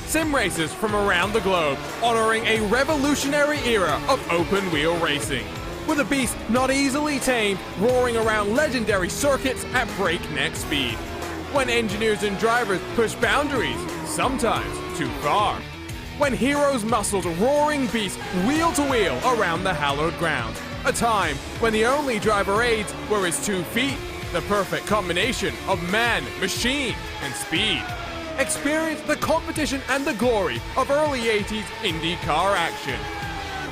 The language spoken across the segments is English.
sim races from around the globe, honoring a revolutionary era of open-wheel racing. With a beast not easily tamed, roaring around legendary circuits at breakneck speed. When engineers and drivers push boundaries, sometimes too far. When heroes muscled roaring beasts wheel to wheel around the hallowed ground. A time when the only driver aids were his 2 feet, the perfect combination of man, machine, and speed. Experience the competition and the glory of early 80s IndyCar action.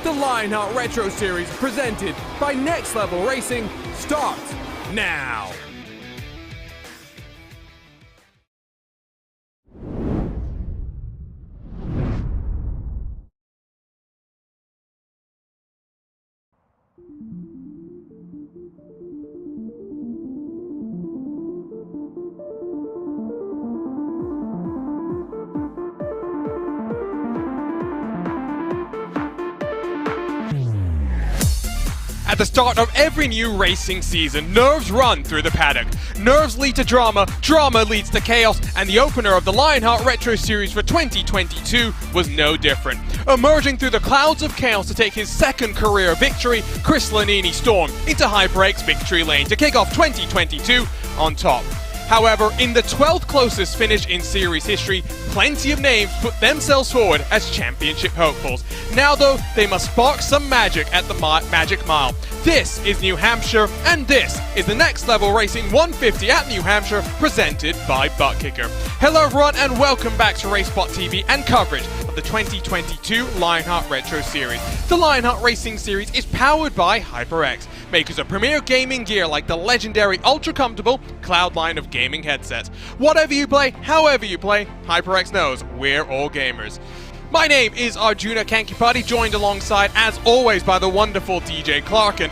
The Lionheart Retro Series presented by Next Level Racing starts now. At the start of every new racing season, nerves run through the paddock. Nerves lead to drama, drama leads to chaos, and the opener of the Lionheart Retro Series for 2022 was no different. Emerging through the clouds of chaos to take his second career victory, Chris Lanini stormed into HyperX's victory lane to kick off 2022 on top. However, in the 12th closest finish in series history, plenty of names put themselves forward as championship hopefuls. Now though, they must spark some magic at the Magic Mile. This is New Hampshire, and this is the Next Level Racing 150 at New Hampshire, presented by Butt Kicker. Hello everyone, and welcome back to RaceSpotTV and coverage of the 2022 Lionheart Retro Series. The Lionheart Racing Series is powered by HyperX, makers of premier gaming gear like the legendary ultra-comfortable Cloud line of gaming headsets. Whatever you play, however you play, HyperX knows we're all gamers. My name is Arjuna Kankipati, joined alongside, as always, by the wonderful DJ Clark. And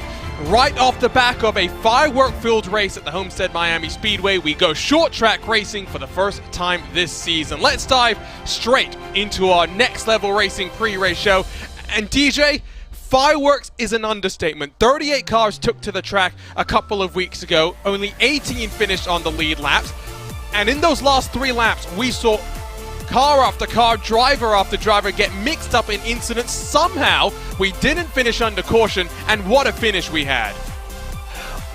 right off the back of a firework-filled race at the Homestead Miami Speedway, we go short track racing for the first time this season. Let's dive straight into our Next Level Racing pre-race show. And DJ, fireworks is an understatement. 38 cars took to the track a couple of weeks ago. Only 18 finished on the lead laps. And in those last 3 laps, we saw car after car, driver after driver get mixed up in incidents. Somehow, we didn't finish under caution, and what a finish we had.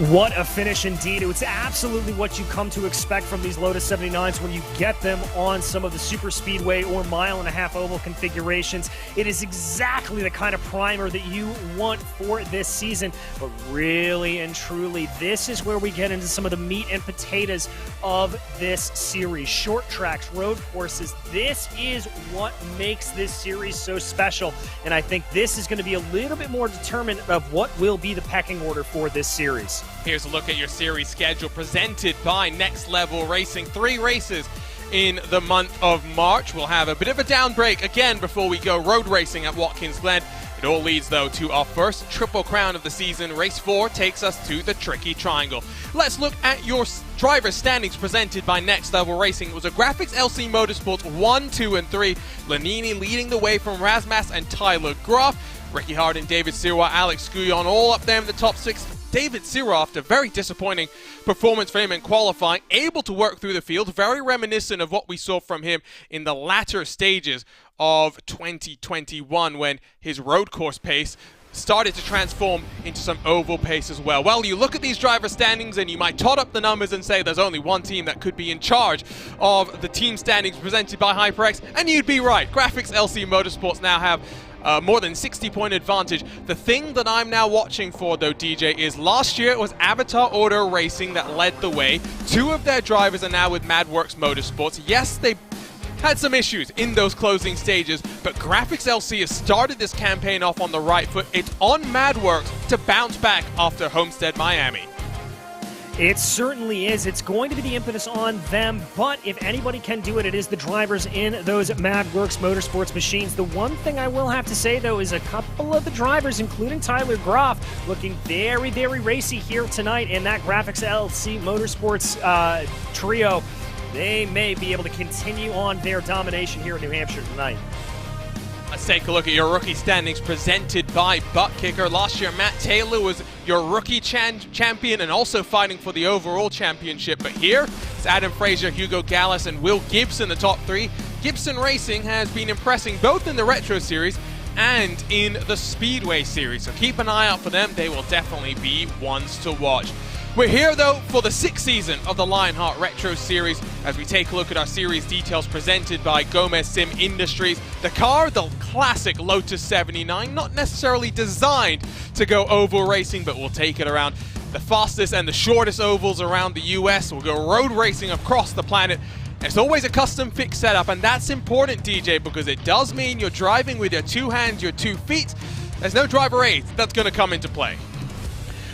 What a finish indeed. It was absolutely what you come to expect from these Lotus 79s when you get them on some of the super speedway or mile-and-a-half oval configurations. It is exactly the kind of primer that you want for this season. But really and truly, this is where we get into some of the meat and potatoes of this series. Short tracks, road courses, this is what makes this series so special. And I think this is going to be a little bit more determinant of what will be the pecking order for this series. Here's a look at your series schedule presented by Next Level Racing. 3 races in the month of March. We'll have a bit of a down break again before we go road racing at Watkins Glen. It all leads, though, to our first Triple Crown of the season. Race 4 takes us to the Tricky Triangle. Let's look at your driver standings presented by Next Level Racing. It was a Graphics LC Motorsports 1, 2, and 3. Lanini leading the way from Razmas and Tyler Groff. Ricky Hardin, David Sirois, Alex Guyon all up there in the top 6. David Sirois, after a very disappointing performance for him in qualifying, able to work through the field, very reminiscent of what we saw from him in the latter stages of 2021 when his road course pace started to transform into some oval pace as well. Well, you look at these driver standings and you might tot up the numbers and say there's only one team that could be in charge of the team standings presented by HyperX, and you'd be right. Graphics LC Motorsports now have more than 60-point advantage. The thing that I'm now watching for, though, DJ, is last year it was Avatar Auto Racing that led the way. 2 of their drivers are now with MadWorks Motorsports. Yes, they had some issues in those closing stages, but Graphics LC has started this campaign off on the right foot. It's on MadWorks to bounce back after Homestead Miami. It certainly is. It's going to be the impetus on them, but if anybody can do it, it is the drivers in those MadWorks Motorsports machines. The one thing I will have to say, though, is a couple of the drivers, including Tyler Groff, looking very, very racy here tonight in that Graphics LC Motorsports trio. They may be able to continue on their domination here in New Hampshire tonight. Let's take a look at your rookie standings presented by Butt Kicker. Last year, Matt Taylor was your rookie champion and also fighting for the overall championship. But here, it's Adam Fraser, Hugo Gallas, and Will Gibbs in the top 3. Gibson Racing has been impressing both in the Retro Series and in the Speedway Series, so keep an eye out for them. They will definitely be ones to watch. We're here, though, for the 6th season of the Lionheart Retro Series as we take a look at our series details presented by Gomez Sim Industries. The car, the classic Lotus 79, not necessarily designed to go oval racing, but we'll take it around the fastest and the shortest ovals around the US. We'll go road racing across the planet. It's always a custom fixed setup, and that's important, DJ, because it does mean you're driving with your 2 hands, your 2 feet. There's no driver aid that's going to come into play.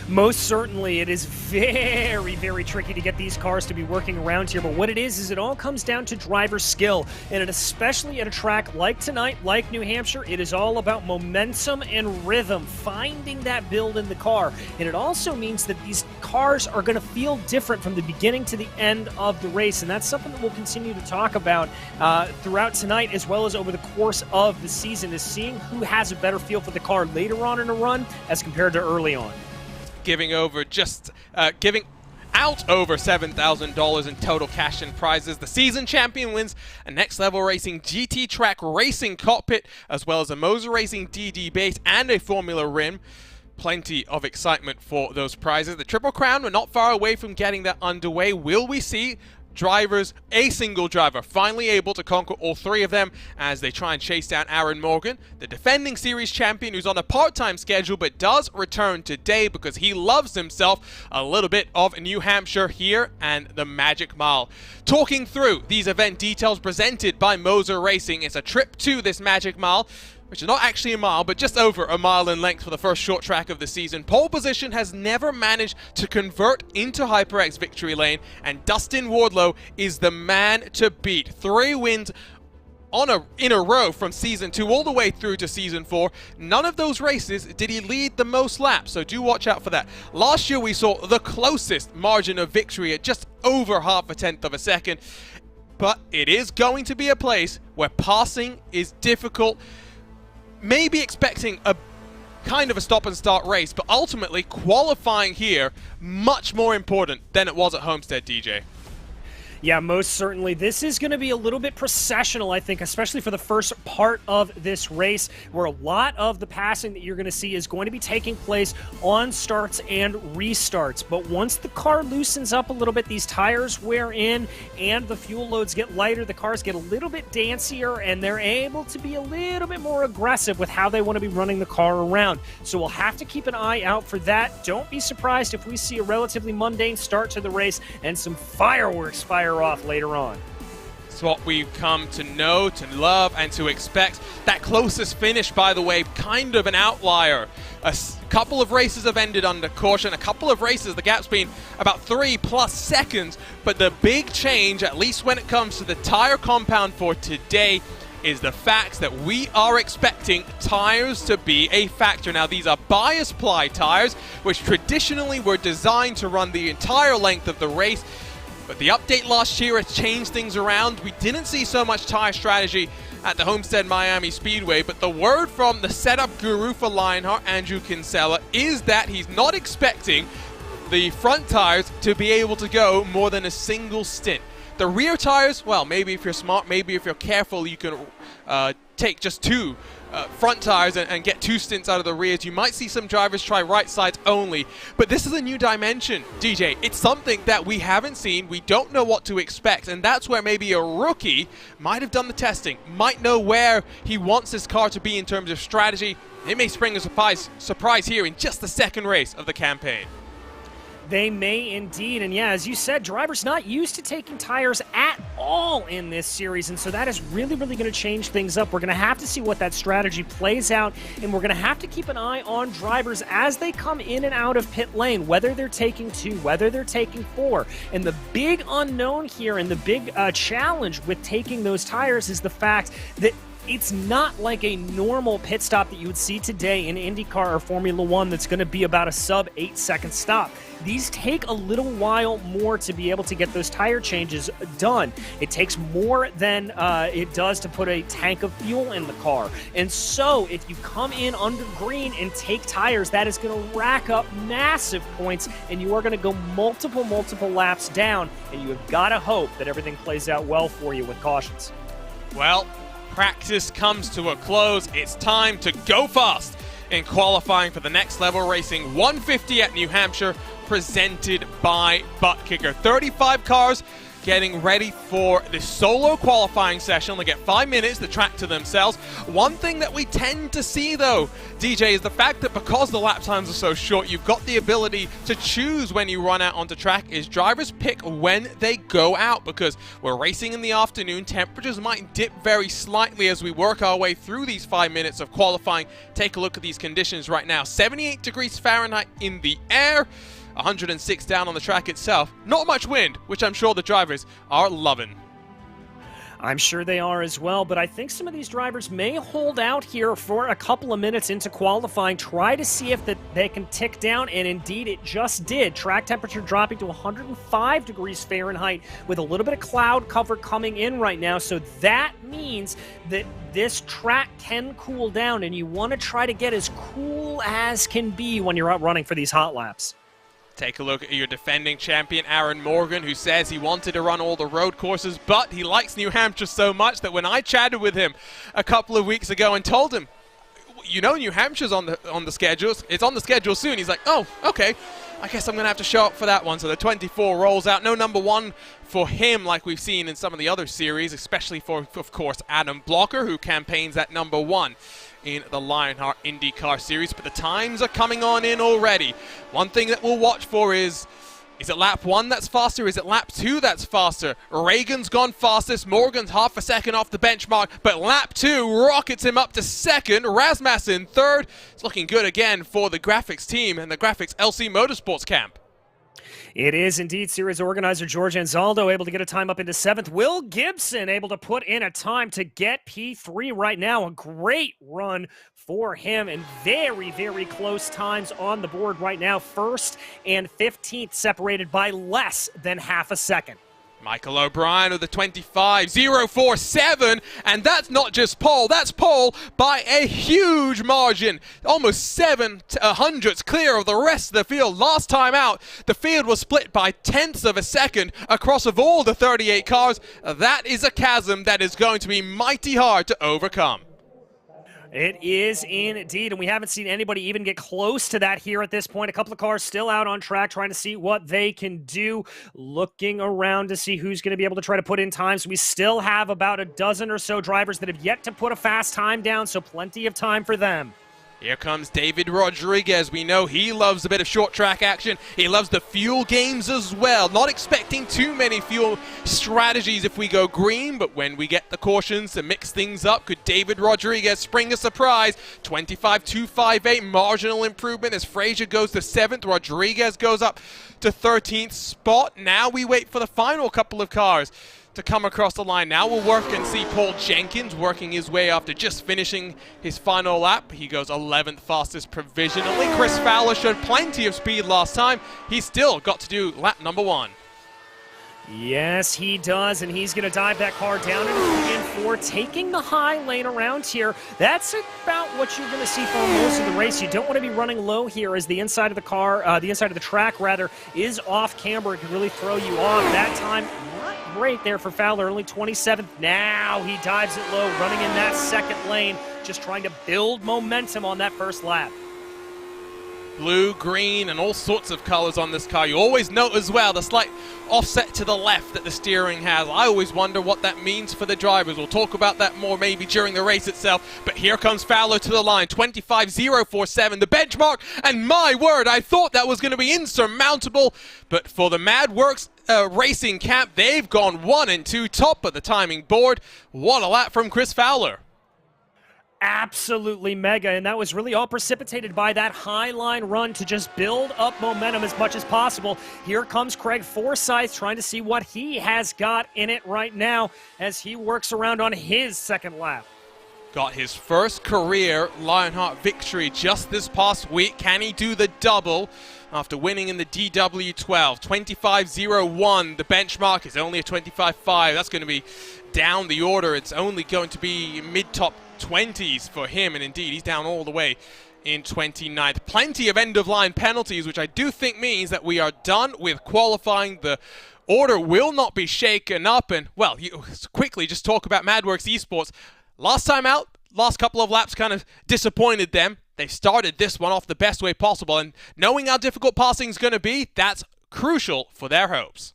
Most certainly, it is very, very tricky to get these cars to be working around here, but what it is it all comes down to driver skill, and especially at a track like tonight, like New Hampshire, it is all about momentum and rhythm, finding that build in the car, and it also means that these cars are going to feel different from the beginning to the end of the race, and that's something that we'll continue to talk about throughout tonight, as well as over the course of the season, is seeing who has a better feel for the car later on in a run as compared to early on. Giving out over $7,000 in total cash and prizes. The season champion wins a Next Level Racing GT Track Racing cockpit, as well as a Moser Racing DD base and a Formula rim. Plenty of excitement for those prizes. The Triple Crown, we're not far away from getting that underway. Will we see drivers, a single driver, finally able to conquer all 3 of them as they try and chase down Aaron Morgan, the defending series champion who's on a part-time schedule but does return today because he loves himself a little bit of New Hampshire here and the Magic Mile. Talking through these event details presented by Moser Racing, it's a trip to this Magic Mile, which is not actually a mile, but just over a mile in length for the first short track of the season. Pole position has never managed to convert into HyperX victory lane, and Dustin Wardlow is the man to beat. 3 wins in a row from Season 2 all the way through to Season 4. None of those races did he lead the most laps, so do watch out for that. Last year we saw the closest margin of victory at just over half a tenth of a second, but it is going to be a place where passing is difficult. Maybe expecting a kind of a stop and start race, but ultimately qualifying here much more important than it was at Homestead, DJ. Yeah, most certainly. This is going to be a little bit processional, I think, especially for the first part of this race, where a lot of the passing that you're going to see is going to be taking place on starts and restarts. But once the car loosens up a little bit, these tires wear in and the fuel loads get lighter, the cars get a little bit dancier, and they're able to be a little bit more aggressive with how they want to be running the car around. So we'll have to keep an eye out for that. Don't be surprised if we see a relatively mundane start to the race and some fireworks fire off later on. It's what we've come to know, to love, and to expect. That closest finish, by the way, kind of an outlier. A couple of races have ended under caution. A couple of races, the gap's been about 3+ seconds. But the big change, at least when it comes to the tire compound for today, is the fact that we are expecting tires to be a factor. Now, these are bias ply tires, which traditionally were designed to run the entire length of the race. But the update last year has changed things around. We didn't see so much tire strategy at the Homestead Miami Speedway, but the word from the setup guru for Lionheart, Andrew Kinsella, is that he's not expecting the front tires to be able to go more than a single stint. The rear tires, well, maybe if you're smart, maybe if you're careful, you can take just 2 front tires and get 2 stints out of the rears. You might see some drivers try right sides only, but this is a new dimension, DJ. It's something that we haven't seen. We don't know what to expect, and that's where maybe a rookie might have done the testing, might know where he wants his car to be in terms of strategy. It may spring a surprise here in just the second race of the campaign. They may indeed, and yeah, as you said, drivers not used to taking tires at all in this series, and so that is really, really going to change things up. We're going to have to see what that strategy plays out, and we're going to have to keep an eye on drivers as they come in and out of pit lane, whether they're taking 2, whether they're taking 4. And the big unknown here and the big challenge with taking those tires is the fact that it's not like a normal pit stop that you would see today in IndyCar or Formula One that's going to be about a sub 8-second stop. These take a little while more to be able to get those tire changes done. It takes more than it does to put a tank of fuel in the car. And so if you come in under green and take tires, that is going to rack up massive points, and you are going to go multiple laps down, and you have got to hope that everything plays out well for you with cautions. Well, practice comes to a close. It's time to go fast in qualifying for the Next Level Racing 150 at New Hampshire, presented by Butt Kicker. 35 cars getting ready for this solo qualifying session. They get 5 minutes, the track to themselves. One thing that we tend to see though, DJ, is the fact that because the lap times are so short, you've got the ability to choose when you run out onto track. Is drivers pick when they go out, because we're racing in the afternoon. Temperatures might dip very slightly as we work our way through these 5 minutes of qualifying. Take a look at these conditions right now. 78 degrees Fahrenheit in the air. 106 down on the track itself. Not much wind, which I'm sure the drivers are loving. I'm sure they are as well, but I think some of these drivers may hold out here for a couple of minutes into qualifying, try to see if they can tick down, and indeed it just did. Track temperature dropping to 105 degrees Fahrenheit with a little bit of cloud cover coming in right now, so that means that this track can cool down, and you want to try to get as cool as can be when you're out running for these hot laps. Take a look at your defending champion, Aaron Morgan, who says he wanted to run all the road courses, but he likes New Hampshire so much that when I chatted with him a couple of weeks ago and told him, you know, New Hampshire's on the schedules, it's on the schedule soon, he's like, oh, okay, I guess I'm going to have to show up for that one. So the 24 rolls out. No number one for him like we've seen in some of the other series, especially for, of course, Adam Blocker, who campaigns at number one in the Lionheart IndyCar Series, but the times are coming on in already. One thing that we'll watch for is it lap 1 that's faster? Is it lap 2 that's faster? Reagan's gone fastest. Morgan's half a second off the benchmark, but lap 2 rockets him up to second. Rasmussen third. It's looking good again for the graphics team and the graphics LC Motorsports camp. It is indeed. Series organizer George Anzaldo able to get a time up into 7th. Will Gibson able to put in a time to get P3 right now. A great run for him, and very, very close times on the board right now. 1st and 15th separated by less than half a second. Michael O'Brien with the 25.047, and that's not just pole, that's pole by a huge margin. Almost 7 hundredths clear of the rest of the field. Last time out, the field was split by tenths of a second across of all the 38 cars. That is a chasm that is going to be mighty hard to overcome. It is indeed, and we haven't seen anybody even get close to that here at this point. A couple of cars still out on track trying to see what they can do, looking around to see who's going to be able to try to put in times. We still have about a dozen or so drivers that have yet to put a fast time down, so plenty of time for them. Here comes David Rodriguez. We know he loves a bit of short track action. He loves the fuel games as well. Not expecting too many fuel strategies if we go green, but when we get the cautions to mix things up, could David Rodriguez spring a surprise? 25.258, marginal improvement as Frazier goes to 7th. Rodriguez goes up to 13th spot. Now we wait for the final couple of cars to come across the line. Now we'll work and see Paul Jenkins working his way after just finishing his final lap. He goes 11th fastest provisionally. Chris Fowler showed plenty of speed last time. He's still got to do lap number 1. Yes, he does, and he's going to dive that car down in for taking the high lane around here. That's about what you're going to see for most of the race. You don't want to be running low here as the inside of the car, the inside of the track, rather, is off camber. It can really throw you off. That time, not great there for Fowler, only 27th. Now he dives it low, running in that second lane, just trying to build momentum on that first lap. Blue, green, and all sorts of colors on this car. You always note as well the slight offset to the left that the steering has. I always wonder what that means for the drivers. We'll talk about that more maybe during the race itself. But here comes Fowler to the line, 25.047, the benchmark. And my word, I thought that was going to be insurmountable. But for the Mad Works Racing camp, they've gone 1 and 2, top of the timing board. What a lap from Chris Fowler. Absolutely mega, and that was really all precipitated by that high line run to just build up momentum as much as possible. Here comes Craig Forsyth trying to see what he has got in it right now as he works around on his second lap. Got his first career Lionheart victory just this past week. Can he do the double after winning in the DW12? 25.01. The benchmark is only a 25.5. That's going to be down the order. It's only going to be mid-top 20s for him, and indeed he's down all the way in 29th. Plenty of end-of-line penalties, which I do think means that we are done with qualifying the order will not be shaken up. And, well, you quickly just talk about MadWorks Esports. Last time out, last couple of laps kind of disappointed them. They started this one off the best way possible, and knowing how difficult passing is going to be, that's crucial for their hopes.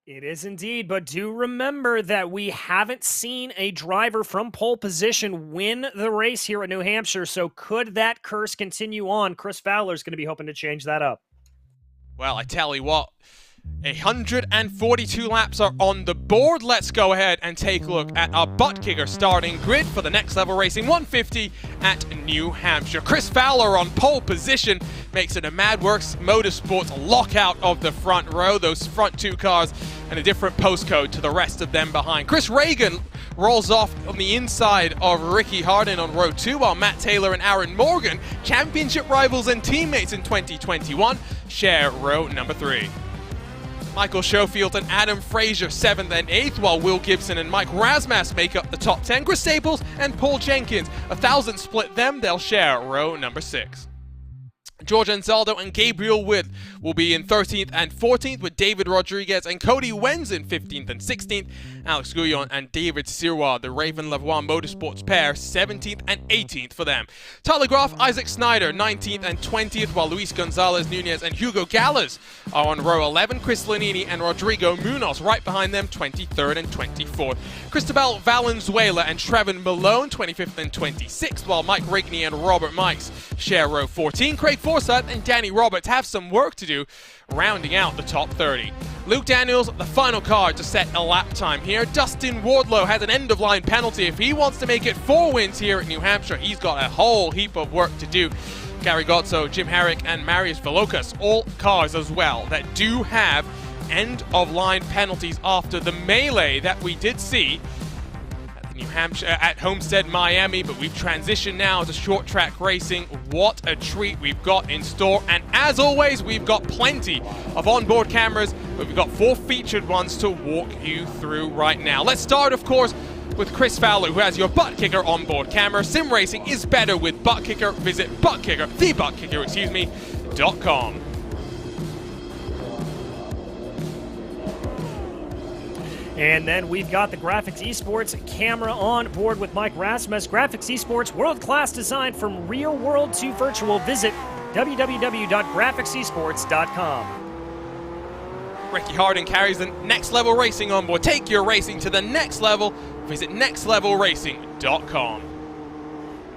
It is indeed, but do remember that we haven't seen a driver from pole position win the race here at New Hampshire, so could that curse continue on? Chris Fowler's going to be hoping to change that up. Well, I tell you what, 142 laps are on the board. Let's go ahead and take a look at our butt kicker starting grid for the Next Level Racing 150 at New Hampshire. Chris Fowler on pole position makes it a MadWorks Motorsports lockout of the front row. Those front two cars and a different postcode to the rest of them behind. Chris Reagan rolls off on the inside of Ricky Hardin on row 2, while Matt Taylor and Aaron Morgan, championship rivals and teammates in 2021, share row number 3. Michael Schofield and Adam Frazier 7th and 8th, while Will Gibson and Mike Rasmus make up the top 10. Chris Staples and Paul Jenkins, 1,000 split them, they'll share row number 6. George Anzaldo and Gabriel Witt will be in 13th and 14th, with David Rodriguez and Cody Wenz in 15th and 16th. Alex Guillon and David Sirois, the Raven Lavoie Motorsports pair, 17th and 18th for them. Tyler Groff, Isaac Snyder, 19th and 20th, while Luis Gonzalez Nunez and Hugo Gallas are on row 11. Chris Lanini and Rodrigo Munoz right behind them, 23rd and 24th. Cristobal Valenzuela and Trevin Malone, 25th and 26th, while Mike Rigney and Robert Mikes share row 14. Craig Forsyth and Danny Roberts have some work to do, rounding out the top 30. Luke Daniels, the final car to set a lap time here. Dustin Wardlow has an end-of-line penalty. If he wants to make it 4 wins here at New Hampshire, he's got a whole heap of work to do. Gary Gotzo, Jim Herrick, and Marius Velokas, all cars as well that do have end-of-line penalties after the melee that we did see New Hampshire at Homestead, Miami, but we've transitioned now to short track racing. What a treat we've got in store, and as always, we've got plenty of onboard cameras, but we've got 4 featured ones to walk you through right now. Let's start, of course, with Chris Fowler, who has your butt kicker onboard camera. Sim racing is better with butt kicker. Visit thebuttkicker.com. And then we've got the Graphics Esports camera on board with Mike Rasmus. Graphics Esports, world-class design from real world to virtual. Visit www.graphicsesports.com. Ricky Hardin carries the Next Level Racing on board. Take your racing to the next level. Visit nextlevelracing.com.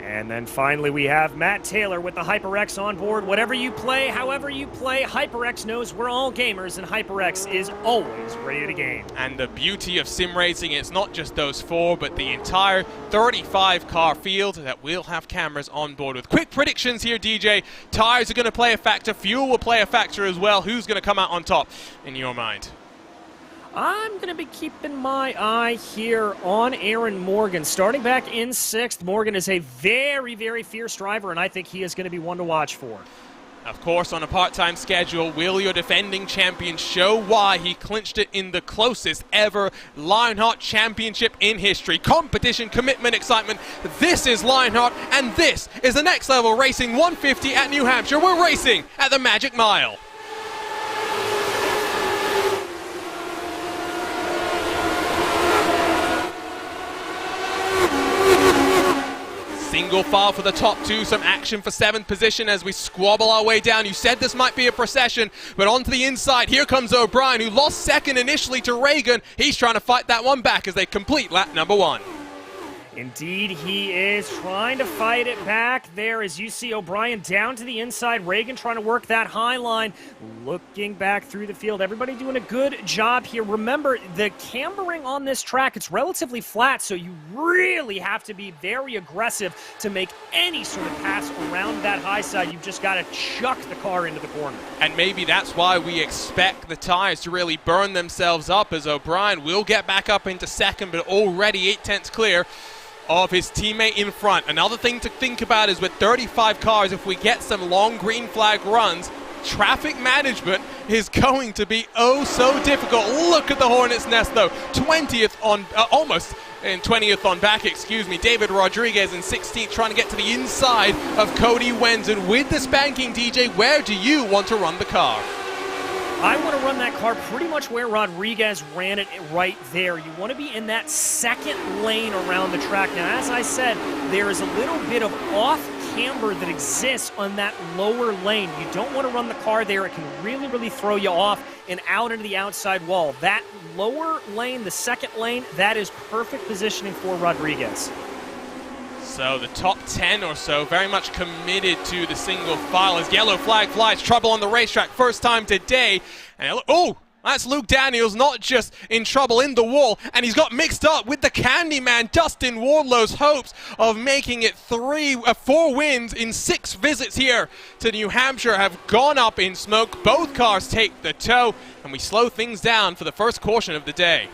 And then finally we have Matt Taylor with the HyperX on board. Whatever you play, however you play, HyperX knows we're all gamers, and HyperX is always ready to game. And the beauty of sim racing, it's not just those 4, but the entire 35-car field that will have cameras on board. With quick predictions here, DJ, tires are going to play a factor, fuel will play a factor as well. Who's going to come out on top in your mind? I'm going to be keeping my eye here on Aaron Morgan. Starting back in 6th, Morgan is a very, very fierce driver, and I think he is going to be one to watch for. Of course, on a part-time schedule, will your defending champion show why he clinched it in the closest ever Lionheart championship in history? Competition, commitment, excitement. This is Lionheart, and this is the Next Level Racing 150 at New Hampshire. We're racing at the Magic Mile. Single file for the top 2, some action for 7th position as we squabble our way down. You said this might be a procession, but onto the inside, here comes O'Brien, who lost 2nd initially to Reagan. He's trying to fight that one back as they complete lap number 1. Indeed, he is trying to fight it back there as you see O'Brien down to the inside. Reagan trying to work that high line, looking back through the field. Everybody doing a good job here. Remember, the cambering on this track, it's relatively flat, so you really have to be very aggressive to make any sort of pass around that high side. You've just got to chuck the car into the corner. And maybe that's why we expect the tires to really burn themselves up, as O'Brien will get back up into 2nd, but already 8/10 clear of his teammate in front. Another thing to think about is with 35 cars, if we get some long green flag runs, traffic management is going to be oh so difficult. Look at the Hornet's Nest though. 20th on, almost in 20th on back, excuse me. David Rodriguez in 16th trying to get to the inside of Cody Wenz. And with the spanking, DJ, where do you want to run the car? I want to run that car pretty much where Rodriguez ran it right there. You want to be in that second lane around the track. Now, as I said, there is a little bit of off-camber that exists on that lower lane. You don't want to run the car there. It can really, really throw you off and out into the outside wall. That lower lane, the second lane, that is perfect positioning for Rodriguez. So the top 10 or so very much committed to the single file as yellow flag flies. Trouble on the racetrack, first time today. And oh, that's Luke Daniels not just in trouble in the wall, and he's got mixed up with the Candyman, Dustin Wardlow's hopes of making it 4 wins in 6 visits here to New Hampshire have gone up in smoke. Both cars take the tow, and we slow things down for the first caution of the day.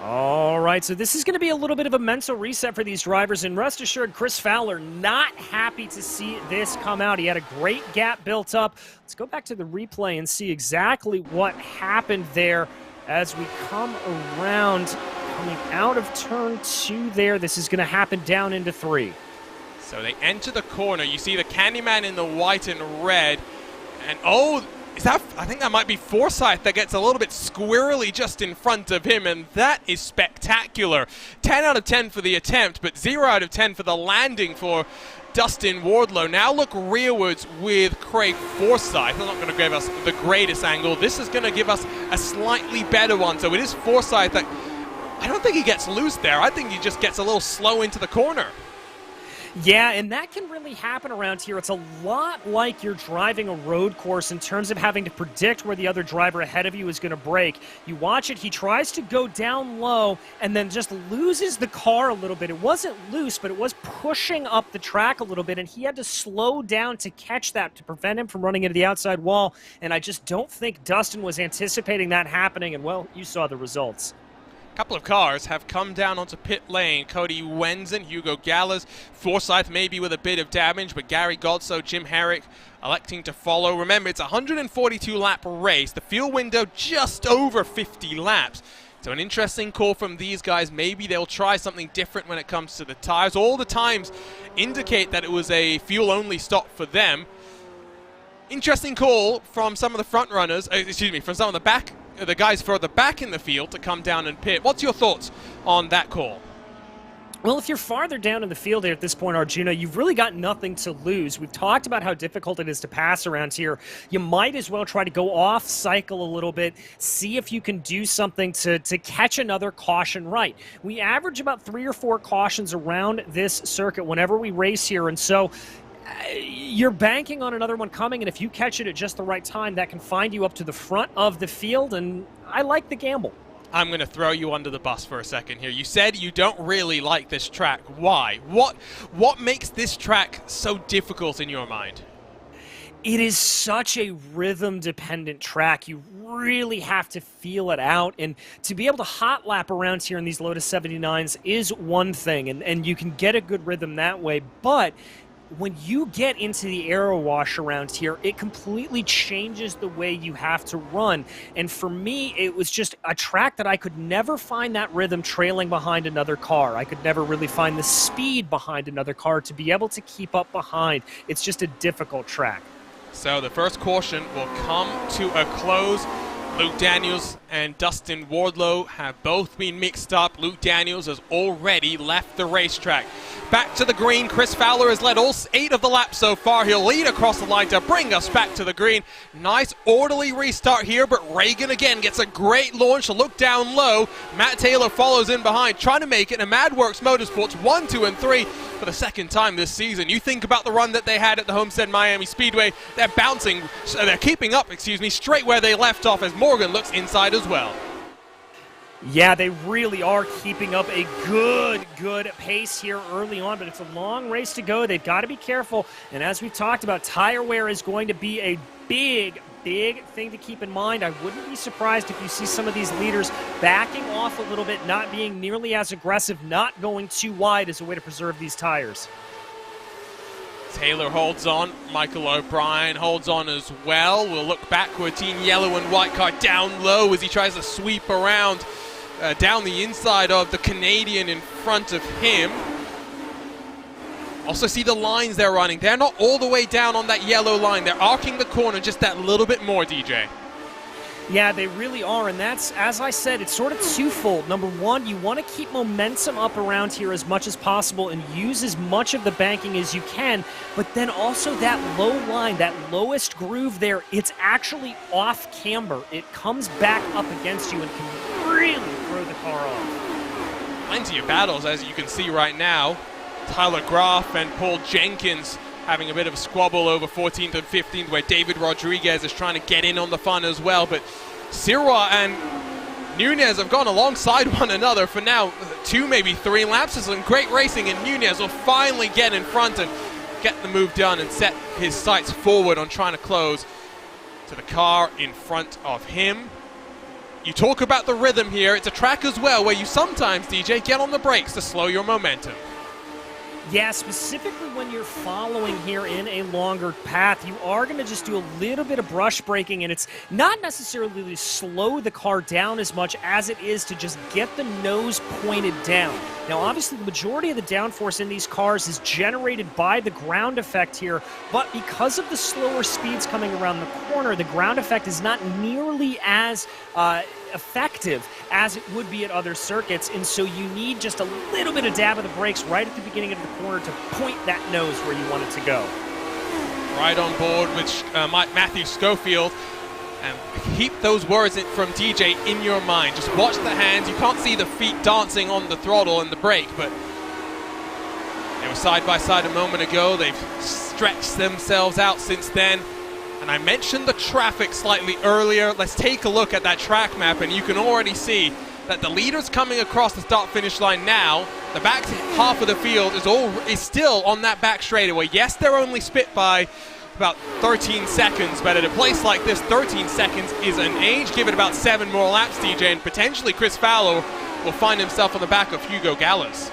All right, so this is going to be a little bit of a mental reset for these drivers, and rest assured, Chris Fowler not happy to see this come out. He had a great gap built up. Let's go back to the replay and see exactly what happened there as we come around, coming out of turn 2 there. This is going to happen down into 3. So they enter the corner. You see the Candyman in the white and red, and oh, I think that might be Forsyth that gets a little bit squirrely just in front of him, and that is spectacular. 10 out of 10 for the attempt, but 0 out of 10 for the landing for Dustin Wardlow. Now look rearwards with Craig Forsyth. They're not going to give us the greatest angle. This is going to give us a slightly better one. So it is Forsyth that I don't think he gets loose there. I think he just gets a little slow into the corner. Yeah, and that can really happen around here. It's a lot like you're driving a road course in terms of having to predict where the other driver ahead of you is going to brake. You watch it, he tries to go down low and then just loses the car a little bit. It wasn't loose, but it was pushing up the track a little bit, and he had to slow down to catch that to prevent him from running into the outside wall, and I just don't think Dustin was anticipating that happening, and well, you saw the results. Couple of cars have come down onto pit lane. Cody Wenzen, Hugo Gallas, Forsyth maybe with a bit of damage, but Gary Godso, Jim Herrick electing to follow. Remember, it's a 142-lap race. The fuel window just over 50 laps. So an interesting call from these guys. Maybe they'll try something different when it comes to the tires. All the times indicate that it was a fuel-only stop for them. Interesting call from some of the front runners, from some of the guys further back in the field to come down and pit. What's your thoughts on that call? Well, if you're farther down in the field here at this point, Arjuna, you've really got nothing to lose. We've talked about how difficult it is to pass around here. You might as well try to go off cycle a little bit, see if you can do something to catch another caution right. We average about 3 or 4 cautions around this circuit whenever we race here, and so you're banking on another one coming, and if you catch it at just the right time, that can find you up to the front of the field, and I like the gamble. I'm going to throw you under the bus for a second here. You said you don't really like this track. Why? What makes this track so difficult in your mind? It is such a rhythm-dependent track. You really have to feel it out, and to be able to hot lap around here in these Lotus 79s is one thing, and you can get a good rhythm that way, but when you get into the aero wash around here, it completely changes the way you have to run. And for me, it was just a track that I could never find that rhythm trailing behind another car. I could never really find the speed behind another car to be able to keep up behind. It's just a difficult track. So the first caution will come to a close. Luke Daniels and Dustin Wardlow have both been mixed up. Luke Daniels has already left the racetrack. Back to the green. Chris Fowler has led all 8 of the laps so far. He'll lead across the line to bring us back to the green. Nice orderly restart here, but Reagan again gets a great launch. Look down low. Matt Taylor follows in behind, trying to make it. And Madworks Motorsports 1, 2, and 3 for the second time this season. You think about the run that they had at the Homestead Miami Speedway. They're bouncing, they're keeping up, straight where they left off as Morgan looks inside as well. Yeah, they really are keeping up a good pace here early on, but it's a long race to go. They've got to be careful, and as we've talked about, tire wear is going to be a big thing to keep in mind. I wouldn't be surprised if you see some of these leaders backing off a little bit, not being nearly as aggressive, not going too wide as a way to preserve these tires. Taylor holds on. Michael O'Brien holds on as well. We'll look backward. Team yellow and white car down low as he tries to sweep around down the inside of the Canadian in front of him. Also see the lines they're running. They're not all the way down on that yellow line. They're arcing the corner just that little bit more, DJ. Yeah, they really are, and that's, as I said, it's sort of twofold. Number one, you want to keep momentum up around here as much as possible and use as much of the banking as you can, but then also that low line, that lowest groove there, it's actually off camber. It comes back up against you and can really throw the car off. Plenty of battles, as you can see right now. Tyler Graf and Paul Jenkins having a bit of a squabble over 14th and 15th, where David Rodriguez is trying to get in on the fun as well. But Sirwa and Nunez have gone alongside one another for now 2, maybe 3 laps. There's some great racing, and Nunez will finally get in front and get the move done and set his sights forward on trying to close to the car in front of him. You talk about the rhythm here. It's a track as well where you sometimes, DJ, get on the brakes to slow your momentum. Yeah, specifically when you're following here in a longer path, you are going to just do a little bit of brush braking, and it's not necessarily to slow the car down as much as it is to just get the nose pointed down. Now, obviously, the majority of the downforce in these cars is generated by the ground effect here, but because of the slower speeds coming around the corner, the ground effect is not nearly as effective as it would be at other circuits, and so you need just a little bit of dab of the brakes right at the beginning of the corner to point that nose where you want it to go. Right on board with Matthew Schofield, and keep those words from DJ in your mind. Just watch the hands. You can't see the feet dancing on the throttle and the brake, but they were side by side a moment ago. They've stretched themselves out since then. And I mentioned the traffic slightly earlier. Let's take a look at that track map, and you can already see that the leader's coming across the start-finish line now. The back half of the field is still on that back straightaway. Yes, they're only split by about 13 seconds, but at a place like this, 13 seconds is an age. Give it about 7 more laps, DJ, and potentially Chris Fowler will find himself on the back of Hugo Gallas.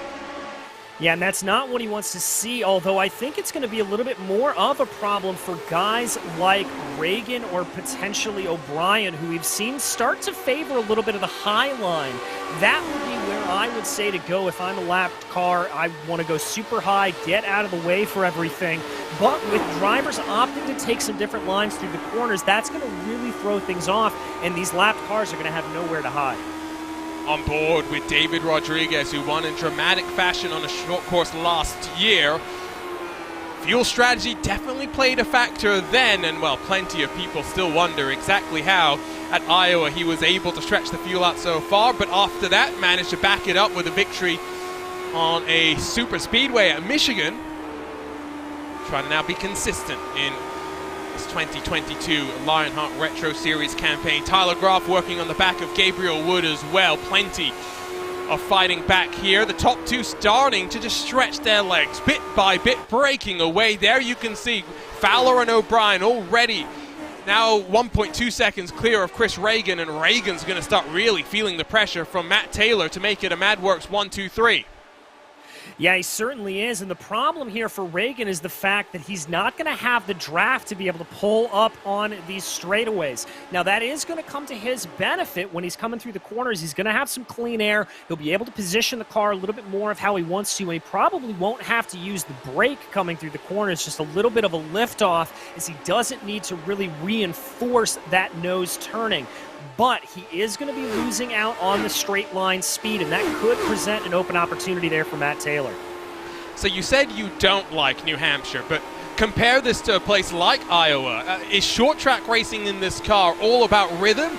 Yeah, and that's not what he wants to see, although I think it's going to be a little bit more of a problem for guys like Reagan or potentially O'Brien, who we've seen start to favor a little bit of the high line. That would be where I would say to go if I'm a lapped car. I want to go super high, get out of the way for everything. But with drivers opting to take some different lines through the corners, that's going to really throw things off, and these lapped cars are going to have nowhere to hide. On board with David Rodriguez, who won in dramatic fashion on a short course last year. Fuel strategy definitely played a factor then, and well, plenty of people still wonder exactly how at Iowa he was able to stretch the fuel out so far, but after that managed to back it up with a victory on a super speedway at Michigan. Trying to now be consistent in this 2022 Lionheart Retro Series campaign. Tyler Graf working on the back of Gabriel Wood as well. Plenty of fighting back here. The top two starting to just stretch their legs bit by bit, breaking away. There you can see Fowler and O'Brien already now 1.2 seconds clear of Chris Reagan, and Reagan's going to start really feeling the pressure from Matt Taylor to make it a MadWorks 1-2-3. Yeah, he certainly is, and the problem here for Reagan is the fact that he's not going to have the draft to be able to pull up on these straightaways. Now, that is going to come to his benefit when he's coming through the corners. He's going to have some clean air. He'll be able to position the car a little bit more of how he wants to, and he probably won't have to use the brake coming through the corners, just a little bit of a lift-off, as he doesn't need to really reinforce that nose turning. But he is going to be losing out on the straight line speed, and that could present an open opportunity there for Matt Taylor. So you said you don't like New Hampshire, but compare this to a place like Iowa. Is short track racing in this car all about rhythm?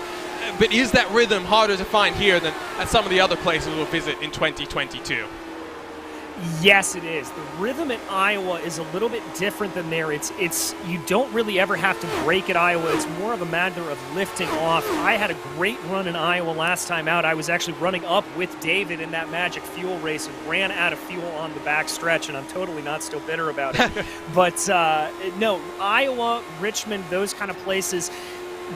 But is that rhythm harder to find here than at some of the other places we'll visit in 2022? Yes, it is. The rhythm at Iowa is a little bit different than there. It's you don't really ever have to brake at Iowa. It's more of a matter of lifting off. I had a great run in Iowa last time out. I was actually running up with David in that Magic Fuel race and ran out of fuel on the back stretch, and I'm totally not still bitter about it. But no, Iowa, Richmond, those kind of places,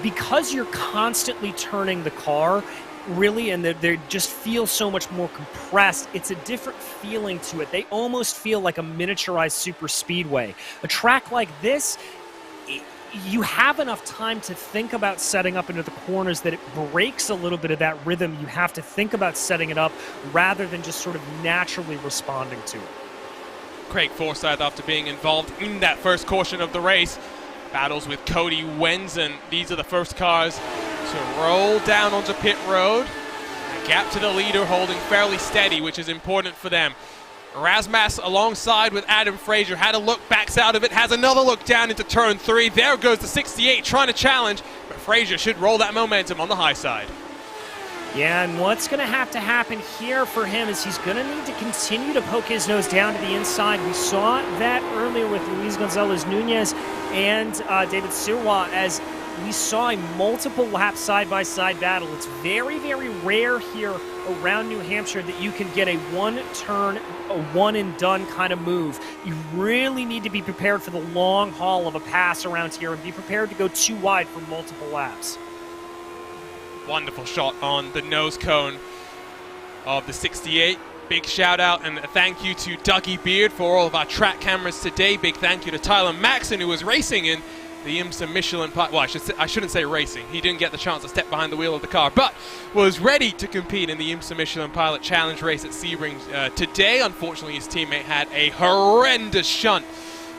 because you're constantly turning the car, really, and they just feel so much more compressed. It's a different feeling to it. They almost feel like a miniaturized super speedway. A track like this, you have enough time to think about setting up into the corners that it breaks a little bit of that rhythm. You have to think about setting it up rather than just sort of naturally responding to it. Craig Forsyth, after being involved in that first caution of the race, battles with Cody Wenzen. These are the first cars to roll down onto pit road. A gap to the leader holding fairly steady, which is important for them. Rasmus alongside with Adam Fraser had a look, backs out of it, has another look down into turn 3. There goes the 68 trying to challenge, but Fraser should roll that momentum on the high side. Yeah, and what's going to happen here for him is he's going to need to continue to poke his nose down to the inside. We saw that earlier with Luis Gonzalez-Nunez and David Sirois, as we saw a multiple lap side-by-side battle. It's very, very rare here around New Hampshire that you can get a one-turn, a one-and-done kind of move. You really need to be prepared for the long haul of a pass around here and be prepared to go too wide for multiple laps. Wonderful shot on the nose cone of the 68. Big shout out and a thank you to Dougie Beard for all of our track cameras today. Big thank you to Tyler Maxson, who was racing in the IMSA Michelin Pilot. Well, I shouldn't say racing. He didn't get the chance to step behind the wheel of the car, but was ready to compete in the IMSA Michelin Pilot Challenge race at Sebring today. Unfortunately, his teammate had a horrendous shunt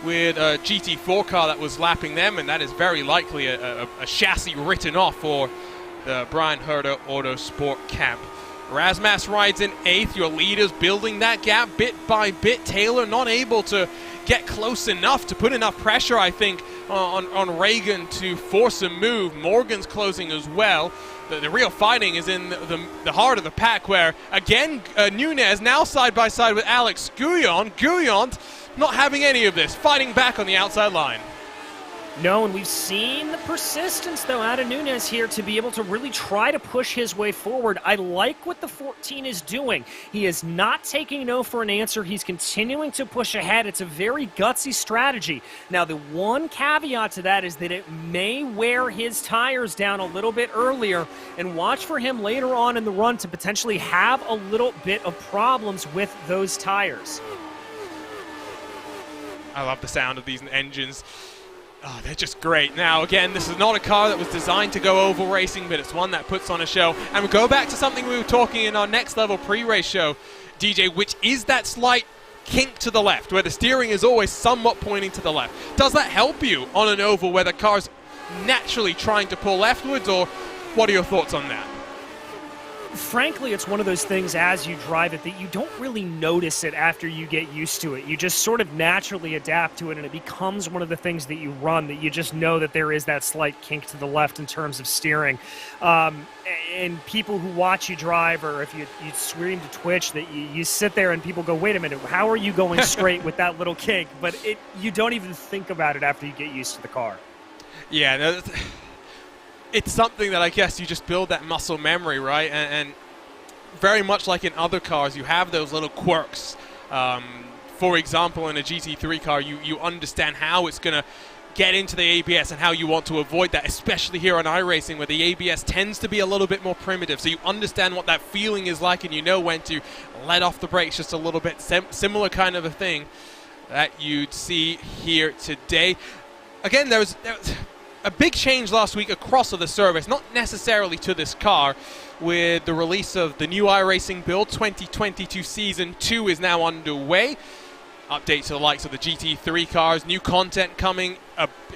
with a GT4 car that was lapping them, and that is very likely a chassis written off for the Brian Herder Autosport camp. Rasmus rides in 8th. Your leader's building that gap bit by bit. Taylor not able to get close enough to put enough pressure, I think, on Reagan to force a move. Morgan's closing as well. The real fighting is in the heart of the pack, where, again, Nunez now side by side with Alex Gouillon. Gouillon not having any of this, fighting back on the outside line. No, and we've seen the persistence, though, out of Nunez here to be able to really try to push his way forward. I like what the 14 is doing. He is not taking no for an answer. He's continuing to push ahead. It's a very gutsy strategy. Now, the one caveat to that is that it may wear his tires down a little bit earlier, and watch for him later on in the run to potentially have a little bit of problems with those tires. I love the sound of these engines. Oh, they're just great. Now, again, this is not a car that was designed to go oval racing, but it's one that puts on a show. And we go back to something we were talking in our next level pre-race show, DJ, which is that slight kink to the left, where the steering is always somewhat pointing to the left. Does that help you on an oval where the car's naturally trying to pull leftwards, or what are your thoughts on that? Frankly, it's one of those things as you drive it that you don't really notice it after you get used to it. You just sort of naturally adapt to it, and it becomes one of the things that you run, that you just know that there is that slight kink to the left in terms of steering. And people who watch you drive, or if you scream to Twitch, that you sit there and people go, wait a minute, how are you going straight with that little kink? But you don't even think about it after you get used to the car. Yeah, no, it's something that I guess you just build that muscle memory, right? And very much like in other cars, you have those little quirks. For example, in a GT3 car, you understand how it's going to get into the ABS and how you want to avoid that, especially here on iRacing, where the ABS tends to be a little bit more primitive. So you understand what that feeling is like, and you know when to let off the brakes just a little bit. Similar kind of a thing that you'd see here today. Again, there was a big change last week across the service, not necessarily to this car, with the release of the new iRacing build. 2022 Season 2 is now underway. Updates to the likes of the GT3 cars, new content coming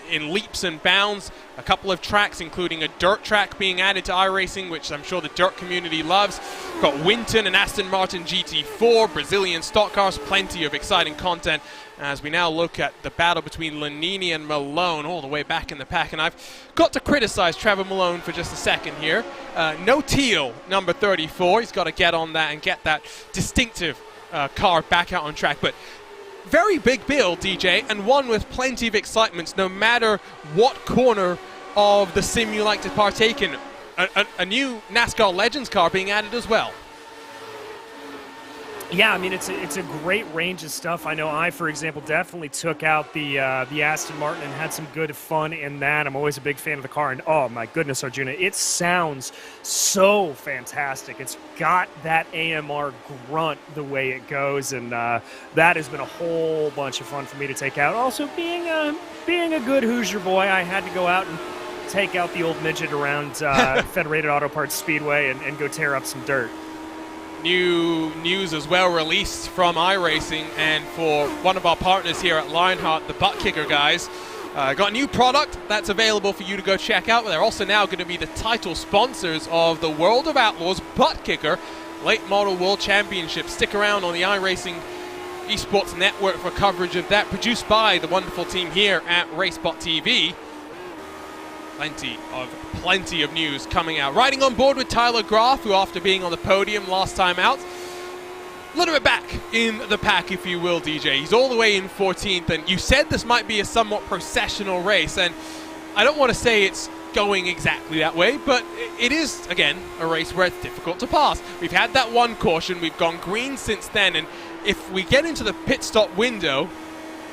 in leaps and bounds. A couple of tracks, including a dirt track being added to iRacing, which I'm sure the dirt community loves. Got Winton and Aston Martin GT4, Brazilian stock cars, plenty of exciting content as we now look at the battle between Lanini and Malone all the way back in the pack. And I've got to criticize Trevor Malone for just a second here. No teal, number 34. He's got to get on that and get that distinctive car back out on track. But very big build, DJ, and one with plenty of excitement no matter what corner of the sim you like to partake in. A new NASCAR Legends car being added as well. Yeah, I mean, it's a great range of stuff. I know I, for example, definitely took out the Aston Martin and had some good fun in that. I'm always a big fan of the car, and oh my goodness, Arjuna, it sounds so fantastic. It's got that AMR grunt the way it goes, and that has been a whole bunch of fun for me to take out. Also, being a good Hoosier boy, I had to go out and take out the old midget around Federated Auto Parts Speedway and go tear up some dirt. new news as well released from iRacing, and for one of our partners here at Lionheart, the Butt Kicker guys, got a new product that's available for you to go check out. They're also now going to be the title sponsors of the World of Outlaws Butt Kicker Late Model World Championship. Stick around on the iRacing Esports Network for coverage of that, produced by the wonderful team here at RaceSpotTV. Plenty of news coming out. Riding on board with Tyler Graf, who after being on the podium last time out, a little bit back in the pack, if you will, DJ. He's all the way in 14th, and you said this might be a somewhat processional race, and I don't want to say it's going exactly that way, but it is, again, a race where it's difficult to pass. We've had that one caution, we've gone green since then, and if we get into the pit stop window,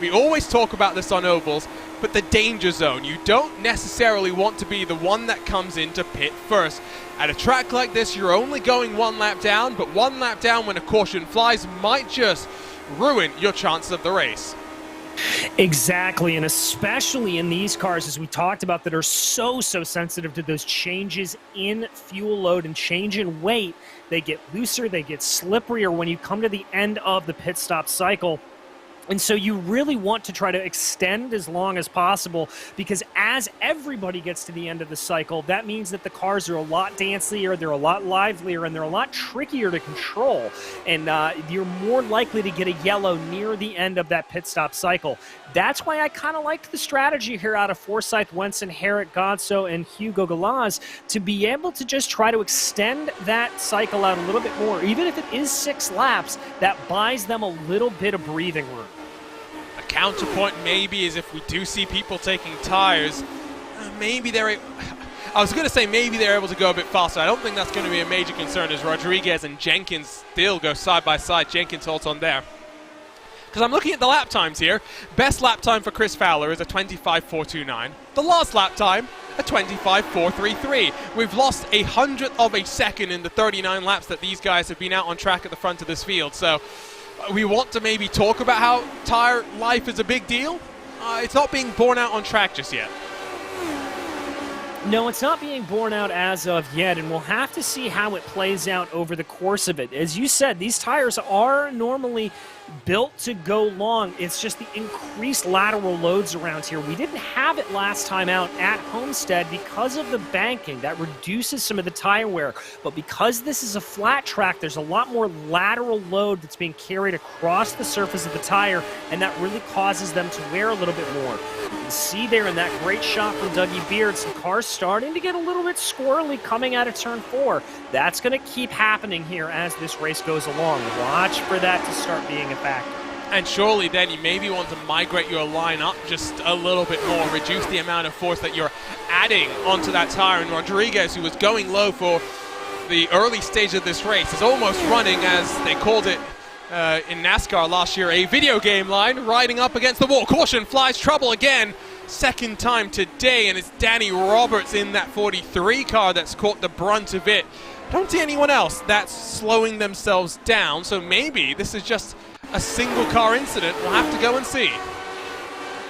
we always talk about this on ovals, but the danger zone. You don't necessarily want to be the one that comes into pit first. At a track like this, you're only going one lap down, but one lap down when a caution flies might just ruin your chances of the race. Exactly, and especially in these cars, as we talked about, that are so sensitive to those changes in fuel load and change in weight. They get looser, they get slipperier when you come to the end of the pit stop cycle. And so you really want to try to extend as long as possible, because as everybody gets to the end of the cycle, that means that the cars are a lot dancier, they're a lot livelier, and they're a lot trickier to control. And you're more likely to get a yellow near the end of that pit stop cycle. That's why I kind of liked the strategy here out of Forsyth, Wenson, Herrick, Godso, and Hugo Galaz to be able to just try to extend that cycle out a little bit more. Even if it is 6 laps, that buys them a little bit of breathing room. Counterpoint maybe is if we do see people taking tires, maybe they're... I was going to say maybe they're able to go a bit faster. I don't think that's going to be a major concern as Rodriguez and Jenkins still go side by side. Jenkins holds on there. Because I'm looking at the lap times here. Best lap time for Chris Fowler is a 25.429. The last lap time, a 25.433. We've lost 100th of a second in the 39 laps that these guys have been out on track at the front of this field. So we want to maybe talk about how tire life is a big deal. It's not being borne out on track just yet. No, it's not being borne out as of yet, and we'll have to see how it plays out over the course of it. As you said, these tires are normally built to go long. It's just the increased lateral loads around here. We didn't have it last time out at Homestead because of the banking. That reduces some of the tire wear. But because this is a flat track, there's a lot more lateral load that's being carried across the surface of the tire, and that really causes them to wear a little bit more. You can see there in that great shot from Dougie Beard, some cars starting to get a little bit squirrely coming out of turn 4. That's going to keep happening here as this race goes along. Watch for that to start being a factor. And surely then you maybe want to migrate your line up just a little bit more, reduce the amount of force that you're adding onto that tire. And Rodriguez, who was going low for the early stage of this race, is almost running, as they called it in NASCAR last year, a video game line, riding up against the wall. Caution flies, trouble again. Second time today, and it's Danny Roberts in that 43 car that's caught the brunt of it. Don't see anyone else that's slowing themselves down, so maybe this is just a single car incident. We'll have to go and see.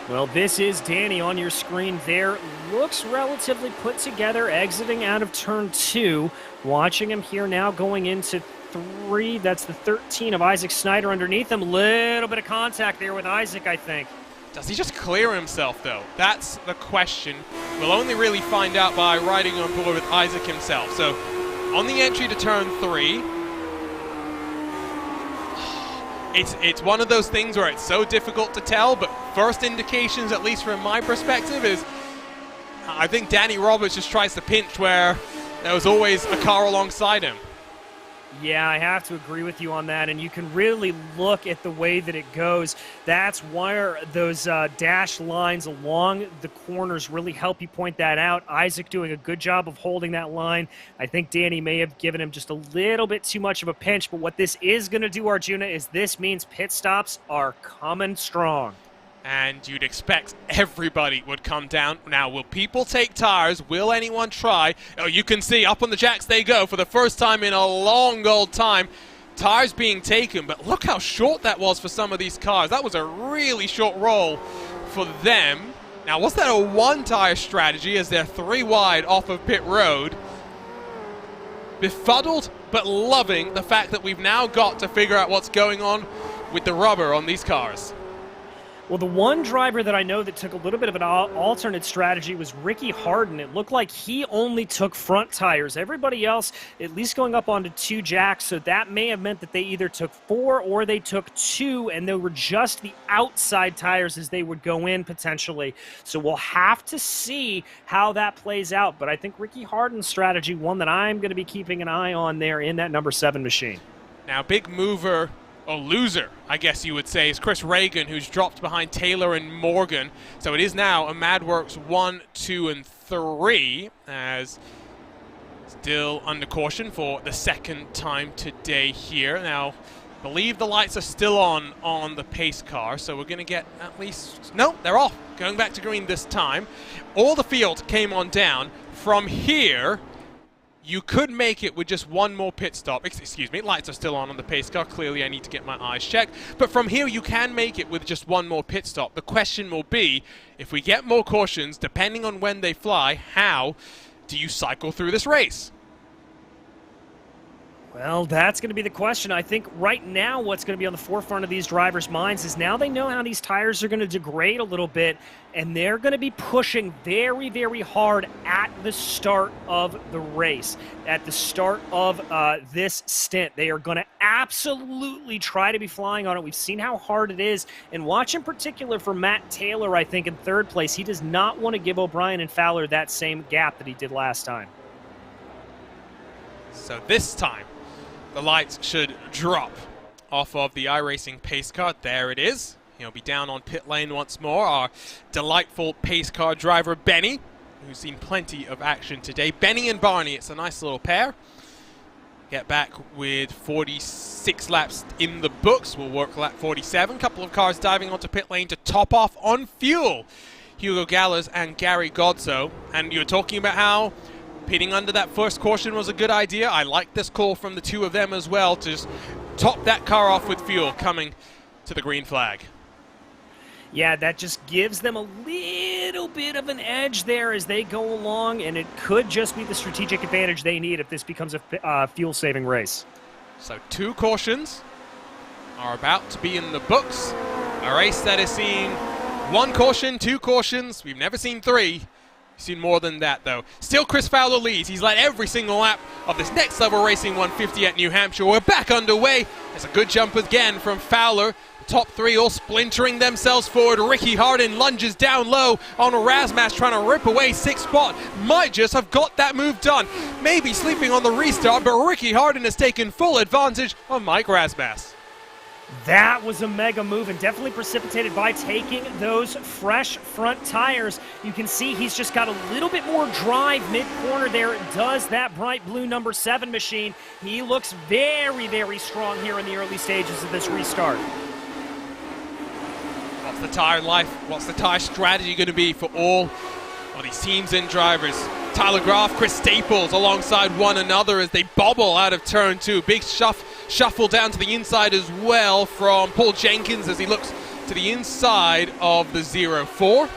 Well, this is Danny on your screen there. Looks relatively put together, exiting out of turn 2. Watching him here now going into 3. That's the 13 of Isaac Snyder underneath him. Little bit of contact there with Isaac, I think. Does he just clear himself, though? That's the question. We'll only really find out by riding on board with Isaac himself. So, on the entry to turn 3, it's one of those things where it's so difficult to tell, but first indications, at least from my perspective, is I think Danny Roberts just tries to pinch where there was always a car alongside him. Yeah, I have to agree with you on that, and you can really look at the way that it goes. That's where those dash lines along the corners really help you point that out. Isaac doing a good job of holding that line. I think Danny may have given him just a little bit too much of a pinch, but what this is going to do, Arjuna, is this means pit stops are coming strong. And you'd expect everybody would come down. Now, will people take tires? Will anyone try? Oh, you can see up on the jacks they go for the first time in a long old time. Tires being taken, but look how short that was for some of these cars. That was a really short roll for them. Now, was that a one-tire strategy as they're 3 wide off of pit road? Befuddled but loving the fact that we've now got to figure out what's going on with the rubber on these cars. Well, the one driver that I know that took a little bit of an alternate strategy was Ricky Harden. It looked like he only took front tires. Everybody else, at least going up onto 2 jacks, so that may have meant that they either took 4 or they took 2, and they were just the outside tires as they would go in potentially. So we'll have to see how that plays out. But I think Ricky Harden's strategy, one that I'm going to be keeping an eye on there in that number 7 machine. Now, big mover, or loser, I guess you would say, is Chris Reagan, who's dropped behind Taylor and Morgan. So it is now a MadWorks 1, 2, and 3, as still under caution for the second time today here. Now, I believe the lights are still on the pace car, so we're going to get at least... No, they're off. Going back to green this time. All the field came on down. From here, you could make it with just one more pit stop. Excuse me, lights are still on the pace car. Clearly, I need to get my eyes checked. But from here, you can make it with just one more pit stop. The question will be, if we get more cautions, depending on when they fly, how do you cycle through this race? Well, that's going to be the question. I think right now what's going to be on the forefront of these drivers' minds is now they know how these tires are going to degrade a little bit, and they're going to be pushing very, very hard at the start of the race, at the start of this stint. They are going to absolutely try to be flying on it. We've seen how hard it is, and watch in particular for Matt Taylor, I think, in 3rd place. He does not want to give O'Brien and Fowler that same gap that he did last time. So this time, the lights should drop off of the iRacing pace car. There it is. He'll be down on pit lane once more. Our delightful pace car driver, Benny, who's seen plenty of action today. Benny and Barney, it's a nice little pair. Get back with 46 laps in the books. We'll work lap 47. Couple of cars diving onto pit lane to top off on fuel. Hugo Gallers and Gary Godso. And you were talking about how pitting under that first caution was a good idea. I like this call from the two of them as well to just top that car off with fuel coming to the green flag. Yeah, that just gives them a little bit of an edge there as they go along, and it could just be the strategic advantage they need if this becomes a fuel-saving race. So 2 cautions are about to be in the books. A race that has seen 1 caution, 2 cautions. We've never seen 3. Seen more than that, though. Still, Chris Fowler leads. He's led every single lap of this next level racing 150 at New Hampshire. We're back underway. There's a good jump again from Fowler. The top 3 all splintering themselves forward. Ricky Harden lunges down low on Razmas, trying to rip away 6th spot. Might just have got that move done. Maybe sleeping on the restart, but Ricky Harden has taken full advantage of Mike Razmas. That was a mega move and definitely precipitated by taking those fresh front tires. You can see he's just got a little bit more drive mid-corner there. It does that bright blue number 7 machine. He looks very, very strong here in the early stages of this restart. What's the tire life? What's the tire strategy going to be for all of these teams and drivers? Tyler Graf, Chris Staples alongside one another as they bobble out of turn 2. Big shuffle down to the inside as well from Paul Jenkins as he looks to the inside of the 0-4.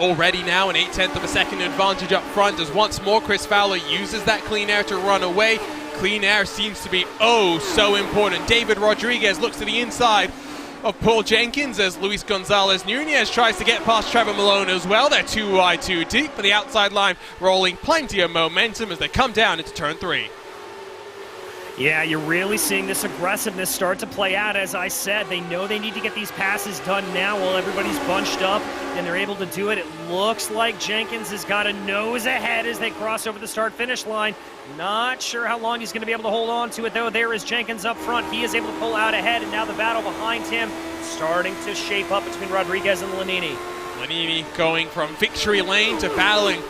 Already now an 0.8 of a second advantage up front as once more Chris Fowler uses that clean air to run away. Clean air seems to be oh so important. David Rodriguez looks to the inside of Paul Jenkins as Luis Gonzalez Nunez tries to get past Trevor Malone as well. They're 2 wide, 2 deep, but the outside line rolling plenty of momentum as they come down into turn 3. Yeah, you're really seeing this aggressiveness start to play out. As I said, they know they need to get these passes done now while everybody's bunched up, and they're able to do it. It looks like Jenkins has got a nose ahead as they cross over the start-finish line. Not sure how long he's going to be able to hold on to it, though. There is Jenkins up front. He is able to pull out ahead, and now the battle behind him starting to shape up between Rodriguez and Lanini. Lanini going from victory lane to battling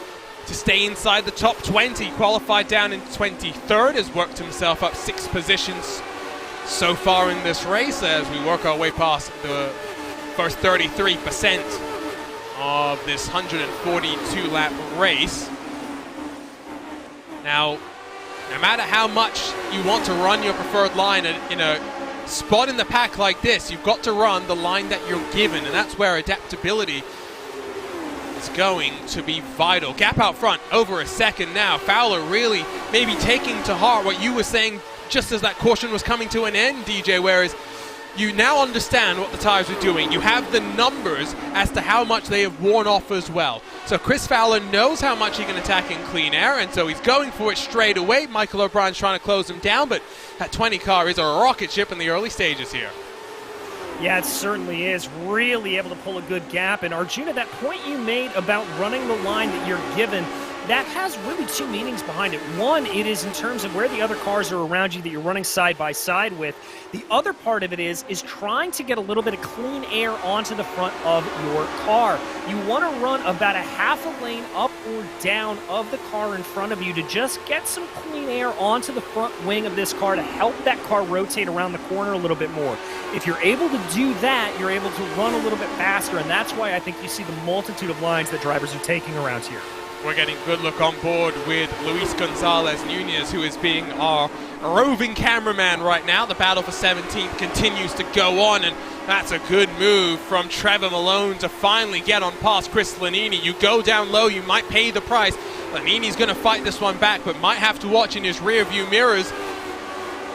to stay inside the top 20. Qualified down in 23rd, has worked himself up 6 positions so far in this race as we work our way past the first 33% of this 142-lap race. Now, no matter how much you want to run your preferred line in a spot in the pack like this, you've got to run the line that you're given, and that's where adaptability is is going to be vital. Gap out front, over a second now. Fowler really maybe taking to heart what you were saying just as that caution was coming to an end, DJ, whereas you now understand what the tires are doing. You have the numbers as to how much they have worn off as well. So Chris Fowler knows how much he can attack in clean air, and so he's going for it straight away. Michael O'Brien's trying to close him down, but that 20 car is a rocket ship in the early stages here. Yeah, it certainly is. Really able to pull a good gap. And Arjuna, that point you made about running the line that you're given, that has really two meanings behind it. One, it is in terms of where the other cars are around you that you're running side by side with. The other part of it is trying to get a little bit of clean air onto the front of your car. You want to run about a half a lane up or down of the car in front of you to just get some clean air onto the front wing of this car to help that car rotate around the corner a little bit more. If you're able to do that, you're able to run a little bit faster, and that's why I think you see the multitude of lines that drivers are taking around here. We're getting a good look on board with Luis Gonzalez Nunez, who is being our roving cameraman right now. The battle for 17th continues to go on, and that's a good move from Trevor Malone to finally get on past Chris Lanini. You go down low, you might pay the price. Lanini's going to fight this one back, but might have to watch in his rear view mirrors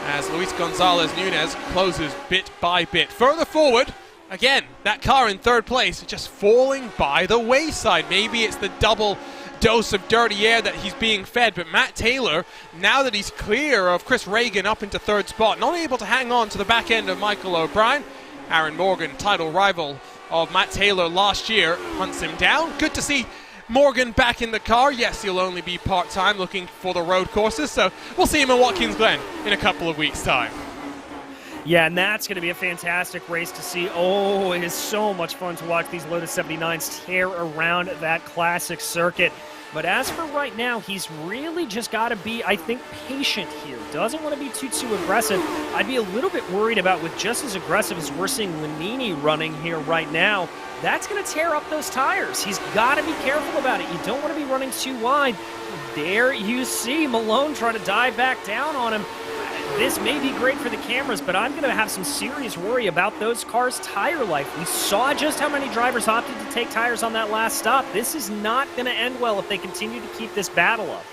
as Luis Gonzalez Nunez closes bit by bit. Further forward, again, that car in third place just falling by the wayside. Maybe it's the double dose of dirty air that he's being fed, but Matt Taylor, now that he's clear of Chris Reagan up into third spot, not able to hang on to the back end of Michael O'Brien. Aaron Morgan, title rival of Matt Taylor last year, hunts him down. Good to see Morgan back in the car. Yes, he'll only be part-time looking for the road courses, so we'll see him at Watkins Glen in a couple of weeks' time. Yeah, and that's going to be a fantastic race to see. Oh, it is so much fun to watch these Lotus 79s tear around that classic circuit. But as for right now, he's really just got to be, I think, patient here. Doesn't want to be too aggressive. I'd be a little bit worried about with just as aggressive as we're seeing Lanini running here right now. That's going to tear up those tires. He's got to be careful about it. You don't want to be running too wide. There you see Malone trying to dive back down on him. This may be great for the cameras, but I'm going to have some serious worry about those cars' tire life. We saw just how many drivers opted to take tires on that last stop. This is not going to end well if they continue to keep this battle up.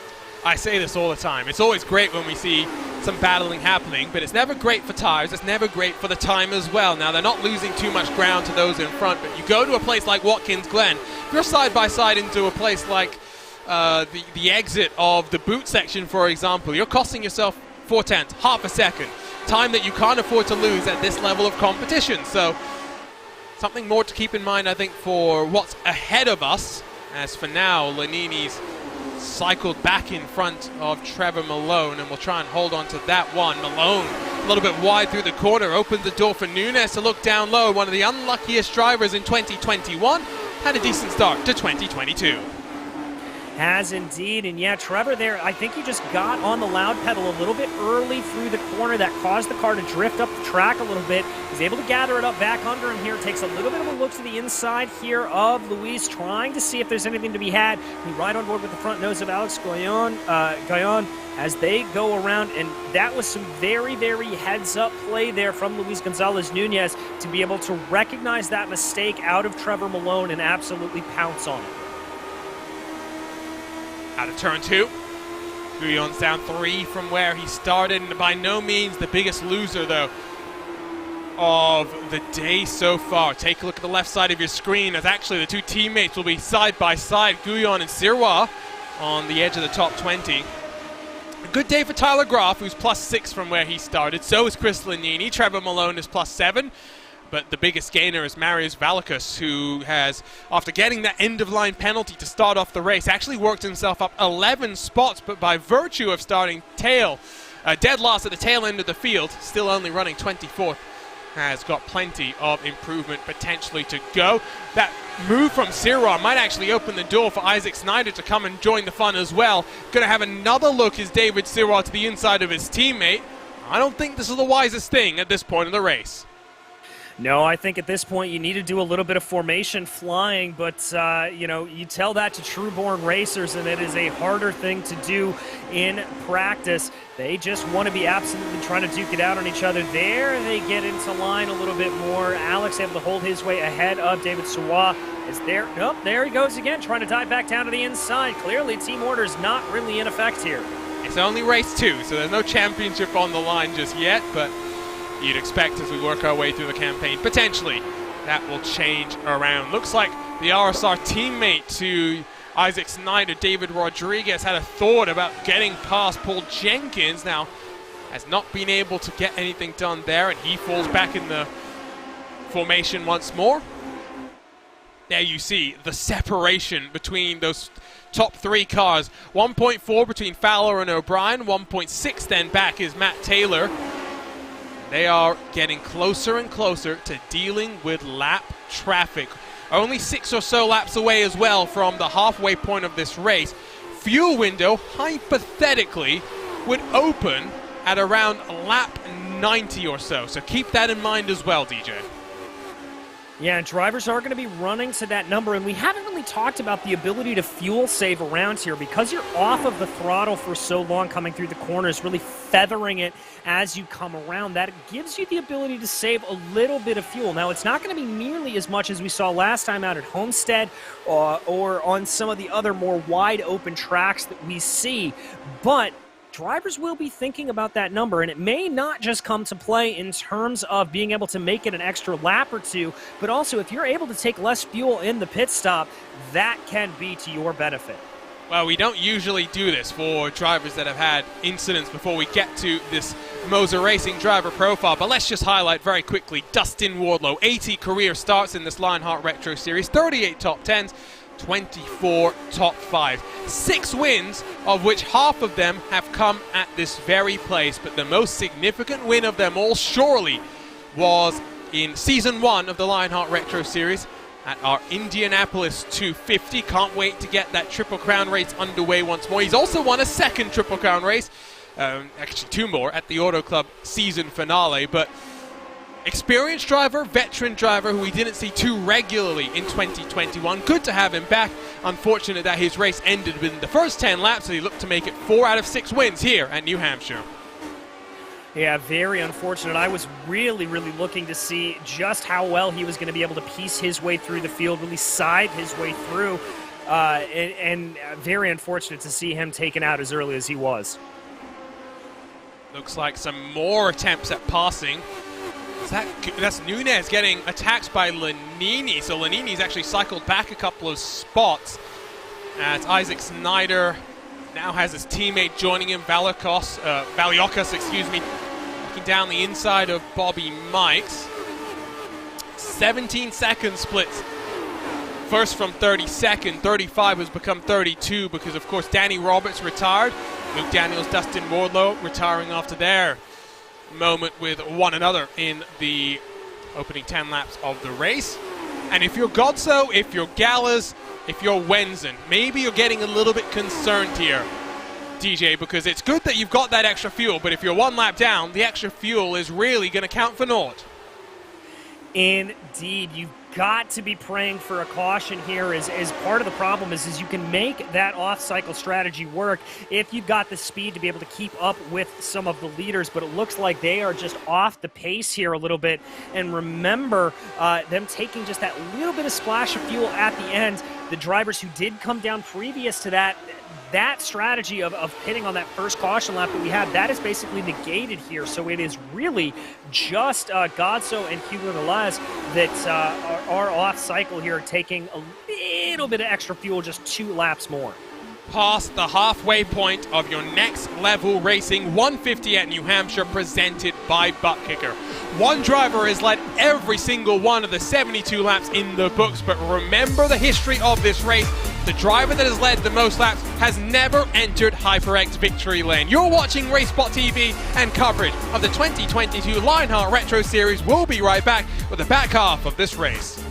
I say this all the time. It's always great when we see some battling happening, but it's never great for tires. It's never great for the time as well. Now, they're not losing too much ground to those in front, but you go to a place like Watkins Glen, if you're side by side into a place like the exit of the boot section, for example, you're costing yourself 4/10, half a second. Time that you can't afford to lose at this level of competition. So something more to keep in mind, I think, for what's ahead of us. As for now, Lanini's cycled back in front of Trevor Malone, and we'll try and hold on to that one. Malone, a little bit wide through the corner, opens the door for Nunez to look down low. One of the unluckiest drivers in 2021, had a decent start to 2022. Has indeed, and yeah, Trevor there, I think he just got on the loud pedal a little bit early through the corner. That caused the car to drift up the track a little bit. He's able to gather it up back under him here. Takes a little bit of a look to the inside here of Luis, trying to see if there's anything to be had. He right on board with the front nose of Alex Gaillon as they go around, and that was some very, very heads-up play there from Luis Gonzalez Nunez to be able to recognize that mistake out of Trevor Malone and absolutely pounce on it. Out of turn two, Guillon's down 3 from where he started, and by no means the biggest loser, though, of the day so far. Take a look at the left side of your screen, as actually the two teammates will be side by side, Guillon and Sirois on the edge of the top 20. A good day for Tyler Graf, who's +6 from where he started. So is Chris Lanini. Trevor Malone is +7. But the biggest gainer is Marius Valakus, who has, after getting that end-of-line penalty to start off the race, actually worked himself up 11 spots, but by virtue of starting dead last at the tail end of the field, still only running 24th, has got plenty of improvement potentially to go. That move from Sirois might actually open the door for Isaac Snyder to come and join the fun as well. Going to have another look as David Sirois to the inside of his teammate. I don't think this is the wisest thing at this point in the race. No, I think at this point you need to do a little bit of formation flying, but you tell that to true-born racers, and it is a harder thing to do in practice. They just want to be absolutely trying to duke it out on each other. There they get into line a little bit more. Alex able to hold his way ahead of David Sawa. Is there? Nope, there he goes again, trying to dive back down to the inside. Clearly, team order's not really in effect here. It's only race 2, so there's no championship on the line just yet, but you'd expect as we work our way through the campaign, potentially that will change around. Looks like the RSR teammate to Isaac Snyder, David Rodriguez, had a thought about getting past Paul Jenkins. Now, has not been able to get anything done there, and he falls back in the formation once more. There you see the separation between those top 3 cars. 1.4 between Fowler and O'Brien, 1.6 then back is Matt Taylor. They are getting closer and closer to dealing with lap traffic. Only 6 or so laps away as well from the halfway point of this race. Fuel window, hypothetically, would open at around lap 90 or so. So keep that in mind as well, DJ. Yeah, and drivers are going to be running to that number, and we haven't really talked about the ability to fuel save around here because you're off of the throttle for so long coming through the corners, really feathering it as you come around. That gives you the ability to save a little bit of fuel. Now, it's not going to be nearly as much as we saw last time out at Homestead or on some of the other more wide open tracks that we see, but drivers will be thinking about that number, and it may not just come to play in terms of being able to make it an extra lap or two, but also if you're able to take less fuel in the pit stop, that can be to your benefit. Well, we don't usually do this for drivers that have had incidents before we get to this Moser Racing driver profile, but let's just highlight very quickly Dustin Wardlow. 80 career starts in this Lionheart Retro Series, 38 top 10s, 24 top 5. 6 wins, of which half of them have come at this very place, but the most significant win of them all surely was in Season 1 of the Lionheart Retro Series at our Indianapolis 250. Can't wait to get that Triple Crown race underway once more. He's also won a second Triple Crown race, actually 2 more, at the Auto Club season finale, but experienced driver, veteran driver who we didn't see too regularly in 2021. Good to have him back. Unfortunate that his race ended within the first 10 laps, so he looked to make it 4 out of 6 wins here at New Hampshire. Yeah, very unfortunate. I was really looking to see just how well he was going to be able to piece his way through the field, really side his way through, and very unfortunate to see him taken out as early as he was. Looks like some more attempts at passing. That's Nunez getting attacked by Lanini. So Lanini's actually cycled back a couple of spots as Isaac Snyder now has his teammate joining him, Valiokos, looking down the inside of Bobby Mikes. 17 second splits. First from 32nd, 35 has become 32 because, of course, Danny Roberts retired. Luke Daniels, Dustin Wardlow retiring after their moment with one another in the opening 10 laps of the race. And if you're Godso, if you're Gallas, if you're Wenzen, maybe you're getting a little bit concerned here, DJ, because it's good that you've got that extra fuel, but if you're 1 lap down, the extra fuel is really going to count for naught. Indeed, you've got to be praying for a caution here as part of the problem is you can make that off-cycle strategy work if you've got the speed to be able to keep up with some of the leaders, but it looks like they are just off the pace here a little bit. And remember, them taking just that little bit of splash of fuel at the end, the drivers who did come down previous to that strategy of pitting on that first caution lap that we had, that is basically negated here. So it is really just Godso and Hugo Velez that are off cycle here, taking a little bit of extra fuel, just 2 laps more. Past the halfway point of your next level racing 150 at New Hampshire, presented by Butt Kicker. One driver has led every single one of the 72 laps in the books, but remember the history of this race. The driver that has led the most laps has never entered HyperX victory lane. You're watching RaceSpotTV, and coverage of the 2022 Lionheart Retro Series. We'll be right back with the back half of this race.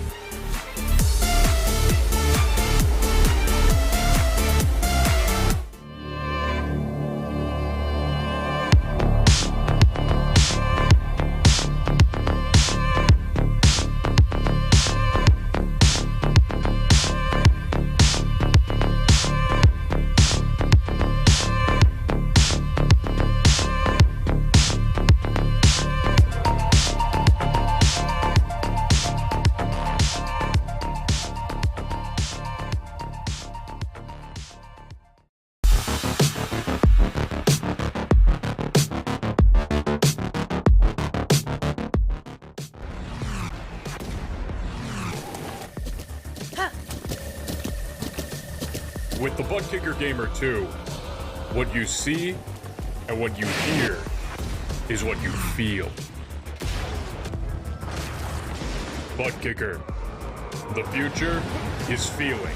With the Butt Kicker Gamer 2, what you see and what you hear is what you feel. Butt Kicker. The future is feeling.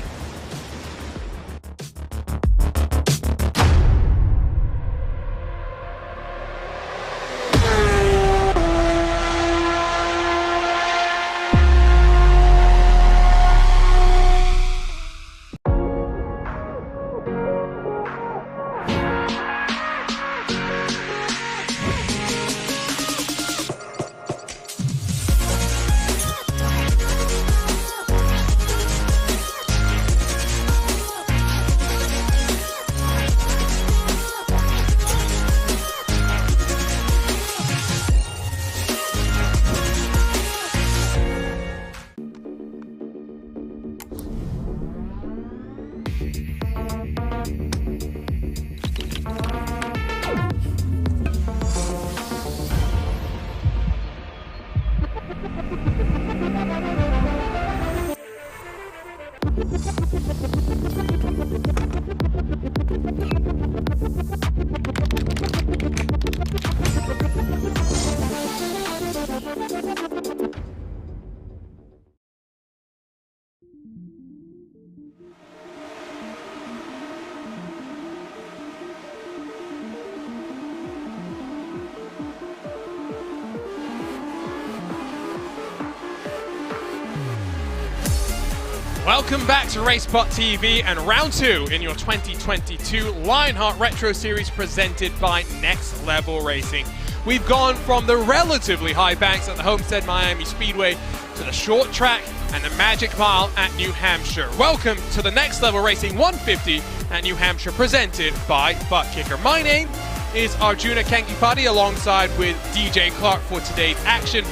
Welcome back to RaceSpotTV and round 2 in your 2022 Lionheart Retro Series presented by Next Level Racing. We've gone from the relatively high banks at the Homestead Miami Speedway to the short track and the Magic Mile at New Hampshire. Welcome to the Next Level Racing 150 at New Hampshire presented by Butt Kicker. My name is Arjuna Kankipati alongside with DJ Clark for today's action.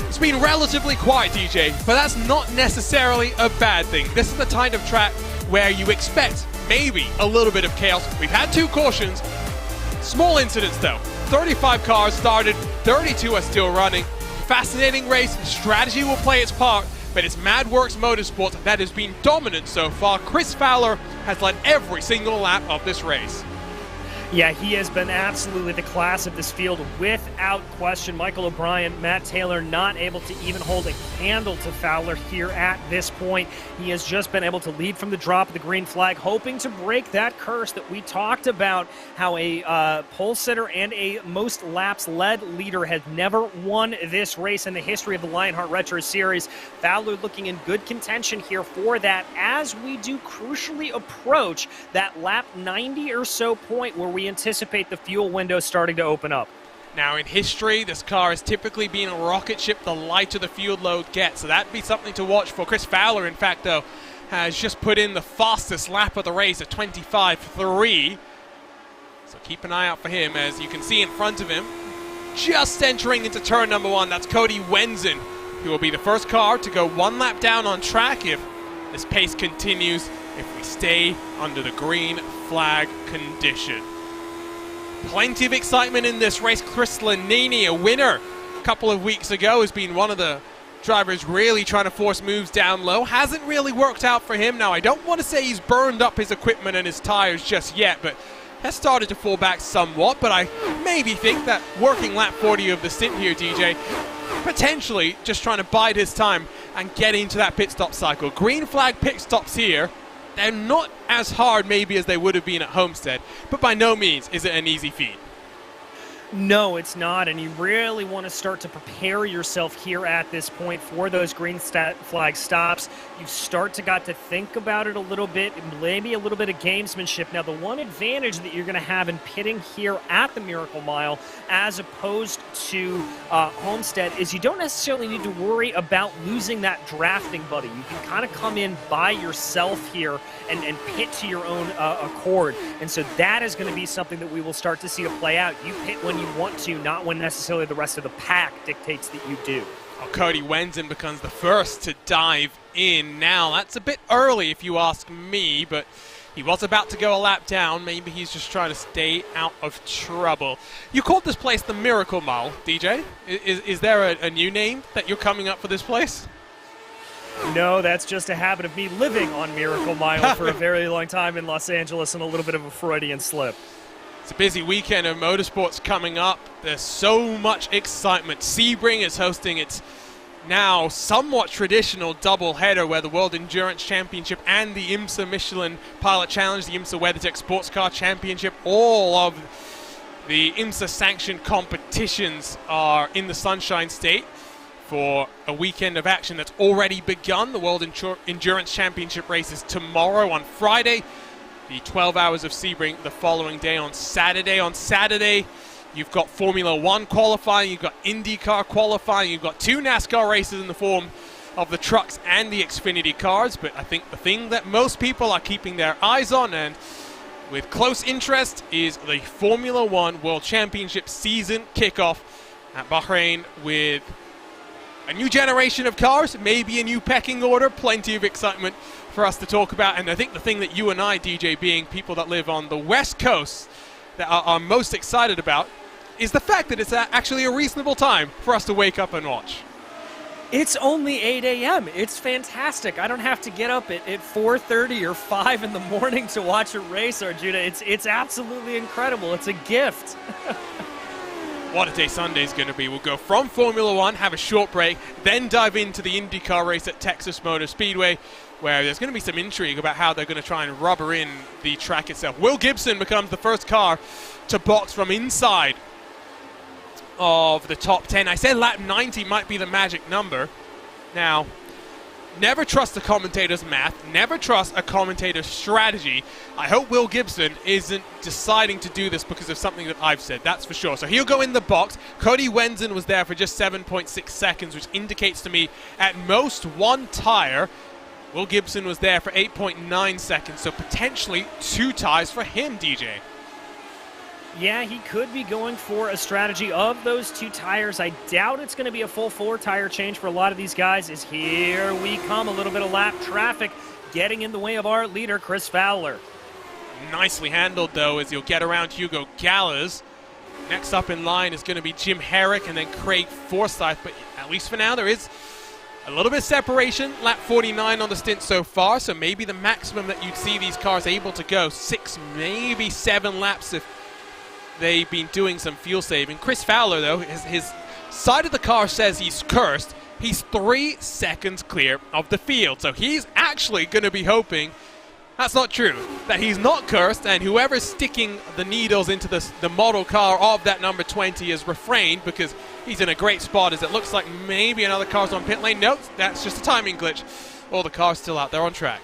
It's been relatively quiet, DJ, but that's not necessarily a bad thing. This is the kind of track where you expect maybe a little bit of chaos. We've had 2 cautions, small incidents though. 35 cars started, 32 are still running. Fascinating race, strategy will play its part, but it's MadWorks Motorsports that has been dominant so far. Chris Fowler has led every single lap of this race. Yeah, he has been absolutely the class of this field without question. Michael O'Brien, Matt Taylor not able to even hold a candle to Fowler here at this point. He has just been able to lead from the drop of the green flag, hoping to break that curse that we talked about, how a pole sitter and a most laps led leader has never won this race in the history of the Lionheart Retro Series. Fowler looking in good contention here for that as we do crucially approach that lap 90 or so point where we anticipate the fuel window starting to open up. Now in history, this car has typically been a rocket ship the lighter the fuel load gets, so that'd be something to watch for. Chris Fowler, in fact, though, has just put in the fastest lap of the race at 25.3. So keep an eye out for him, as you can see in front of him, just entering into turn number 1, that's Cody Wenzen, who will be the first car to go 1 lap down on track if this pace continues, if we stay under the green flag condition. Plenty of excitement in this race. Chris Lanini, a winner a couple of weeks ago, has been one of the drivers really trying to force moves down low. Hasn't really worked out for him. Now, I don't want to say he's burned up his equipment and his tires just yet, but has started to fall back somewhat. But I maybe think that working lap 40 of the stint here, DJ, potentially just trying to bide his time and get into that pit stop cycle. Green flag pit stops here. They're not as hard maybe as they would have been at Homestead, but by no means is it an easy feat. No, it's not, and you really want to start to prepare yourself here at this point for those green flag stops. You start to got to think about it a little bit, maybe a little bit of gamesmanship. Now, the one advantage that you're going to have in pitting here at the Miracle Mile as opposed to Homestead is you don't necessarily need to worry about losing that drafting buddy. You can kind of come in by yourself here and pit to your own accord, and so that is going to be something that we will start to see to play out. You pit when you want to, not when necessarily the rest of the pack dictates that you do. Well, Cody Wenzen becomes the first to dive in now. That's a bit early if you ask me, but he was about to go a lap down. Maybe he's just trying to stay out of trouble. You called this place the Miracle Mile, DJ. Is there a new name that you're coming up for this place? No, that's just a habit of me living on Miracle Mile for a very long time in Los Angeles and a little bit of a Freudian slip. It's a busy weekend of motorsports coming up. There's so much excitement. Sebring is hosting its now somewhat traditional doubleheader where the World Endurance Championship and the IMSA Michelin Pilot Challenge, the IMSA WeatherTech Sports Car Championship, all of the IMSA sanctioned competitions are in the Sunshine State for a weekend of action that's already begun. The World Endurance Championship race is tomorrow on Friday. The 12 hours of Sebring the following day on Saturday. On Saturday, you've got Formula One qualifying, you've got IndyCar qualifying, you've got 2 NASCAR races in the form of the trucks and the Xfinity cars. But I think the thing that most people are keeping their eyes on and with close interest is the Formula One World Championship season kickoff at Bahrain with a new generation of cars, maybe a new pecking order, plenty of excitement for us to talk about. And I think the thing that you and I, DJ, being people that live on the West Coast, that are most excited about is the fact that it's actually a reasonable time for us to wake up and watch. It's only 8 a.m. It's fantastic. I don't have to get up at 4:30 or 5 in the morning to watch a race, Arjuna. It's absolutely incredible. It's a gift. What a day Sunday's going to be. We'll go from Formula One, have a short break, then dive into the IndyCar race at Texas Motor Speedway, where there's going to be some intrigue about how they're going to try and rubber in the track itself. Will Gibson becomes the first car to box from inside of the top 10. I said lap 90 might be the magic number. Now, never trust a commentator's math, never trust a commentator's strategy. I hope Will Gibson isn't deciding to do this because of something that I've said, that's for sure. So he'll go in the box. Cody Wenzen was there for just 7.6 seconds, which indicates to me at most 1 tire. Will Gibson was there for 8.9 seconds, so potentially 2 tires for him, DJ. Yeah, he could be going for a strategy of those 2 tires. I doubt it's going to be a full 4 tire change for a lot of these guys. As here we come, a little bit of lap traffic getting in the way of our leader, Chris Fowler. Nicely handled, though, as you'll get around Hugo Gallas. Next up in line is going to be Jim Herrick and then Craig Forsyth, but at least for now there is a little bit of separation. Lap 49 on the stint so far, so maybe the maximum that you'd see these cars able to go, 6, maybe 7 laps if they've been doing some fuel saving. Chris Fowler, though, his side of the car says he's cursed. He's 3 seconds clear of the field, so he's actually going to be hoping that's not true, that he's not cursed, and whoever's sticking the needles into the model car of that number 20 is refrained, because he's in a great spot as it looks like maybe another car's on pit lane. Nope, that's just a timing glitch. All the cars still out there on track.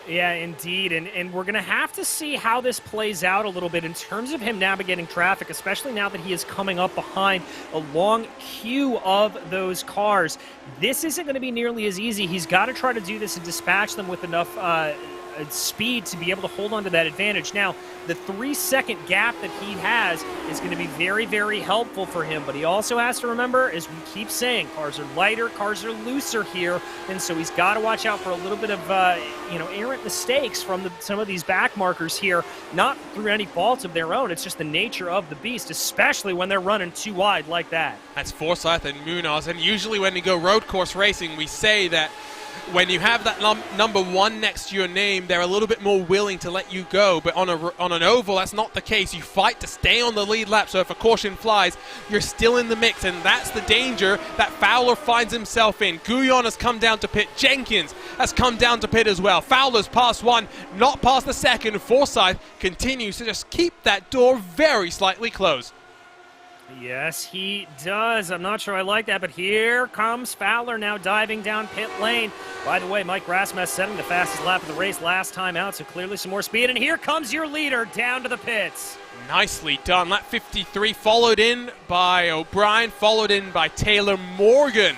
Yeah, indeed, and we're going to have to see how this plays out a little bit in terms of him navigating traffic, especially now that he is coming up behind a long queue of those cars. This isn't going to be nearly as easy. He's got to try to do this and dispatch them with enough speed to be able to hold on to that advantage. Now, the 3-second gap that he has is going to be very, very helpful for him, but he also has to remember, as we keep saying, cars are lighter, cars are looser here, and so he's got to watch out for a little bit of errant mistakes from some of these back markers here, not through any faults of their own. It's just the nature of the beast, especially when they're running too wide like that. That's Forsyth and Munoz, and usually when we go road course racing, we say that when you have that number 1 next to your name, they're a little bit more willing to let you go. But on an oval, that's not the case. You fight to stay on the lead lap, so if a caution flies, you're still in the mix, and that's the danger that Fowler finds himself in. Guyon has come down to pit. Jenkins has come down to pit as well. Fowler's past 1, not past the 2nd. Forsyth continues to just keep that door very slightly closed. Yes, he does. I'm not sure I like that, but here comes Fowler now diving down pit lane. By the way, Mike Rasmussen setting the fastest lap of the race last time out, so clearly some more speed. And here comes your leader down to the pits. Nicely done. Lap 53 followed in by O'Brien, followed in by Taylor Morgan.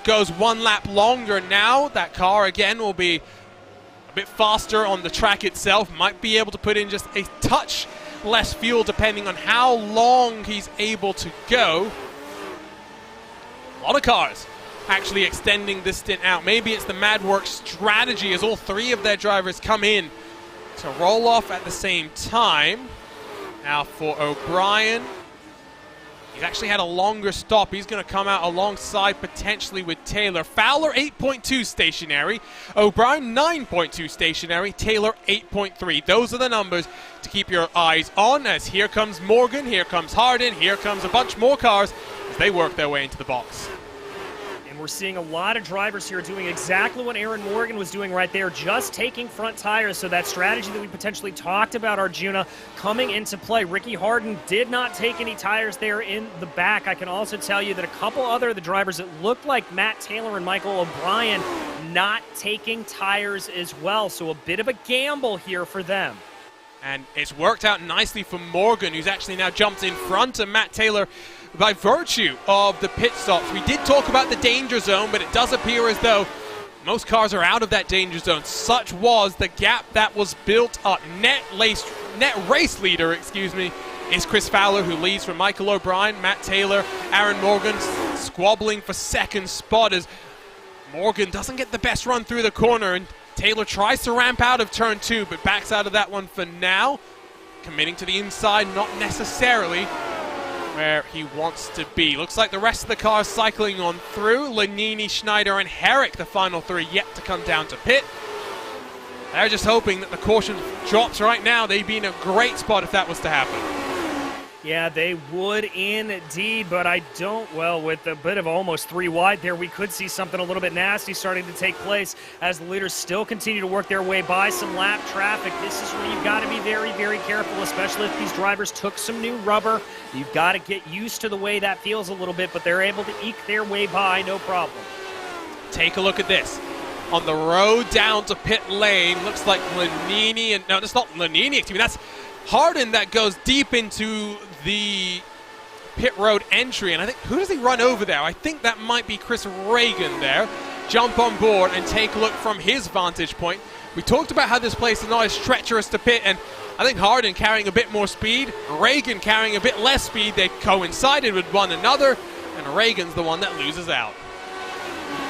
Goes 1 lap longer now. That car, again, will be a bit faster on the track itself. Might be able to put in just a touch less fuel depending on how long he's able to go. A lot of cars actually extending this stint out. Maybe it's the Mad Work strategy as all 3 of their drivers come in to roll off at the same time. Now for O'Brien, He's actually had a longer stop. He's going to come out alongside potentially with Taylor. Fowler 8.2 stationary, O'Brien 9.2 stationary, Taylor 8.3. Those are the numbers to keep your eyes on, as here comes Morgan, here comes Hardin, here comes a bunch more cars as they work their way into the box. And we're seeing a lot of drivers here doing exactly what Aaron Morgan was doing right there, just taking front tires. So that strategy that we potentially talked about, Arjuna, coming into play. Ricky Hardin did not take any tires there in the back. I can also tell you that a couple other of the drivers, it looked like Matt Taylor and Michael O'Brien, not taking tires as well. So a bit of a gamble here for them. And it's worked out nicely for Morgan, who's actually now jumped in front of Matt Taylor by virtue of the pit stops. We did talk about the danger zone, but it does appear as though most cars are out of that danger zone. Such was the gap that was built up. Net race leader, is Chris Fowler, who leads from Michael O'Brien, Matt Taylor, Aaron Morgan squabbling for second spot as Morgan doesn't get the best run through the corner, and Taylor tries to ramp out of turn 2, but backs out of that one for now. Committing to the inside, not necessarily where he wants to be. Looks like the rest of the cars cycling on through. Lanini, Schneider, and Herrick, the final 3, yet to come down to pit. They're just hoping that the caution drops right now. They'd be in a great spot if that was to happen. Yeah, they would indeed, but I don't, well, with a bit of almost 3 wide there, we could see something a little bit nasty starting to take place as the leaders still continue to work their way by some lap traffic. This is where you've got to be very, very careful, especially if these drivers took some new rubber. You've got to get used to the way that feels a little bit, but they're able to eke their way by, no problem. Take a look at this. On the road down to pit lane, looks like Lanini, and no, that's not Lanini, that's Hardin that goes deep into the pit road entry, and I think, who does he run over there? I think that might be Chris Reagan there. Jump on board and take a look from his vantage point. We talked about how this place is not as treacherous to pit, and I think Hardin carrying a bit more speed, Reagan carrying a bit less speed. They coincided with one another, and Reagan's the one that loses out.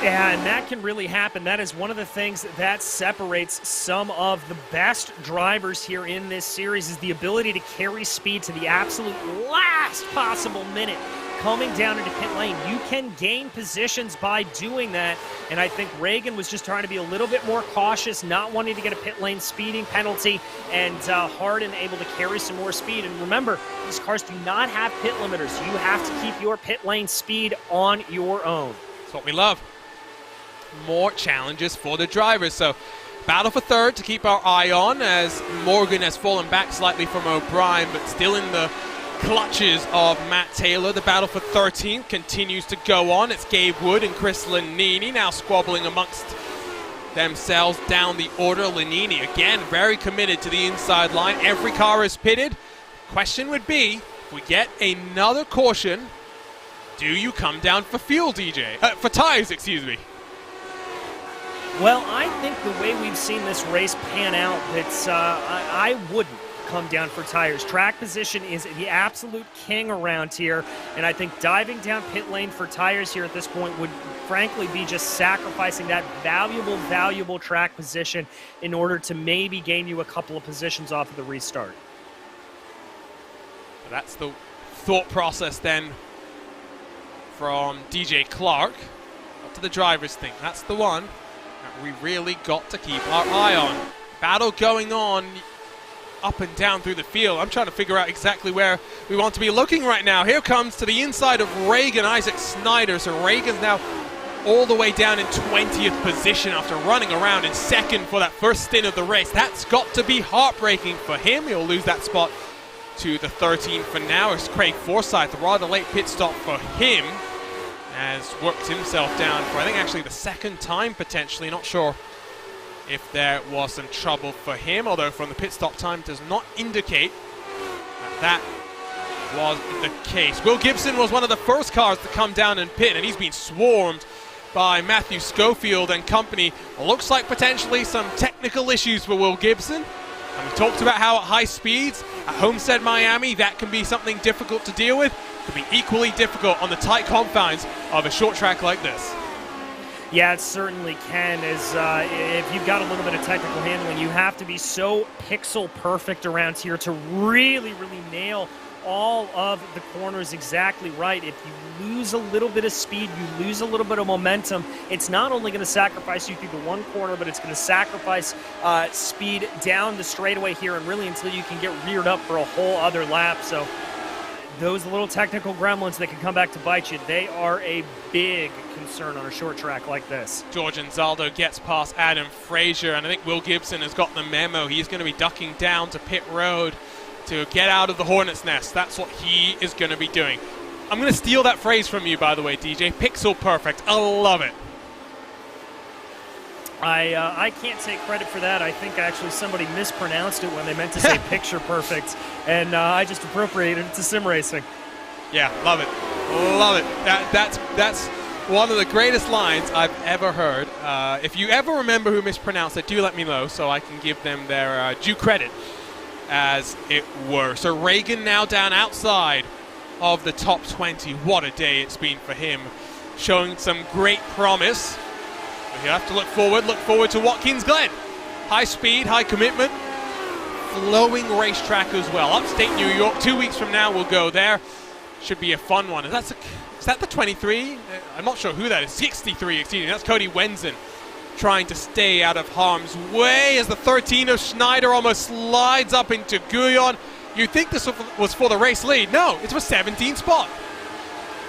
Yeah, and that can really happen. That is one of the things that separates some of the best drivers here in this series, is the ability to carry speed to the absolute last possible minute coming down into pit lane. You can gain positions by doing that, and I think Reagan was just trying to be a little bit more cautious, not wanting to get a pit lane speeding penalty, and Hardin able to carry some more speed. And remember, these cars do not have pit limiters. You have to keep your pit lane speed on your own. That's what we love. More challenges for the drivers. So battle for third to keep our eye on, as Morgan has fallen back slightly from O'Brien, but still in the clutches of Matt Taylor. The battle for 13th continues to go on. It's Gabe Wood and Chris Lanini now squabbling amongst themselves down the order. Lanini again very committed to the inside line. Every car is pitted. Question would be, if we get another caution, do you come down for fuel, DJ? For tires, excuse me. Well, I think the way we've seen this race pan out, it's I wouldn't come down for tires. Track position is the absolute king around here, and I think diving down pit lane for tires here at this point would frankly be just sacrificing that valuable track position in order to maybe gain you a couple of positions off of the restart. That's the thought process then from DJ Clark. Up to the driver's thing. That's the one we really got to keep our eye on. Battle going on up and down through the field. I'm trying to figure out exactly where we want to be looking right now. Here comes to the inside of Reagan, Isaac Snyder. So Reagan's now all the way down in 20th position after running around in second for that first stint of the race. That's got to be heartbreaking for him. He'll lose that spot to the 13 for now. It's Craig Forsyth, a rather late pit stop for him, has worked himself down for, I think, actually the second time potentially. Not sure if there was some trouble for him, although from the pit stop time does not indicate that was the case. Will Gibson was one of the first cars to come down and pit, and he's been swarmed by Matthew Schofield and company. Looks like potentially some technical issues for Will Gibson. And we talked about how at high speeds, at Homestead Miami, that can be something difficult to deal with. Could be equally difficult on the tight confines of a short track like this. Yeah, it certainly can. As if you've got a little bit of technical handling, you have to be so pixel perfect around here to really nail all of the corners exactly right. If you lose a little bit of speed, you lose a little bit of momentum, it's not only going to sacrifice you through the one corner, but it's going to sacrifice speed down the straightaway here and really until you can get reared up for a whole other lap. So those little technical gremlins that can come back to bite you, they are a big concern on a short track like this. George Anzaldo gets past Adam Frazier, and I think Will Gibson has got the memo. He's going to be ducking down to pit road to get out of the hornet's nest. That's what he is going to be doing. I'm going to steal that phrase from you, by the way, DJ. Pixel perfect. I love it. I can't take credit for that. I think actually somebody mispronounced it when they meant to say picture perfect, and I just appropriated it to sim racing. Yeah, love it. Love it. That's one of the greatest lines I've ever heard. If you ever remember who mispronounced it, do let me know so I can give them their due credit, as it were. So Reagan now down outside of the top 20. What a day it's been for him, showing some great promise. You have to look forward to Watkins Glen. High speed, high commitment, flowing racetrack as well. Upstate New York, 2 weeks from now we'll go there. Should be a fun one. Is that the 23? I'm not sure who that is. 63, excuse me. That's Cody Wenzen trying to stay out of harm's way as the 13 of Schneider almost slides up into Guyon. You'd think this was for the race lead. No, it's for 17th spot.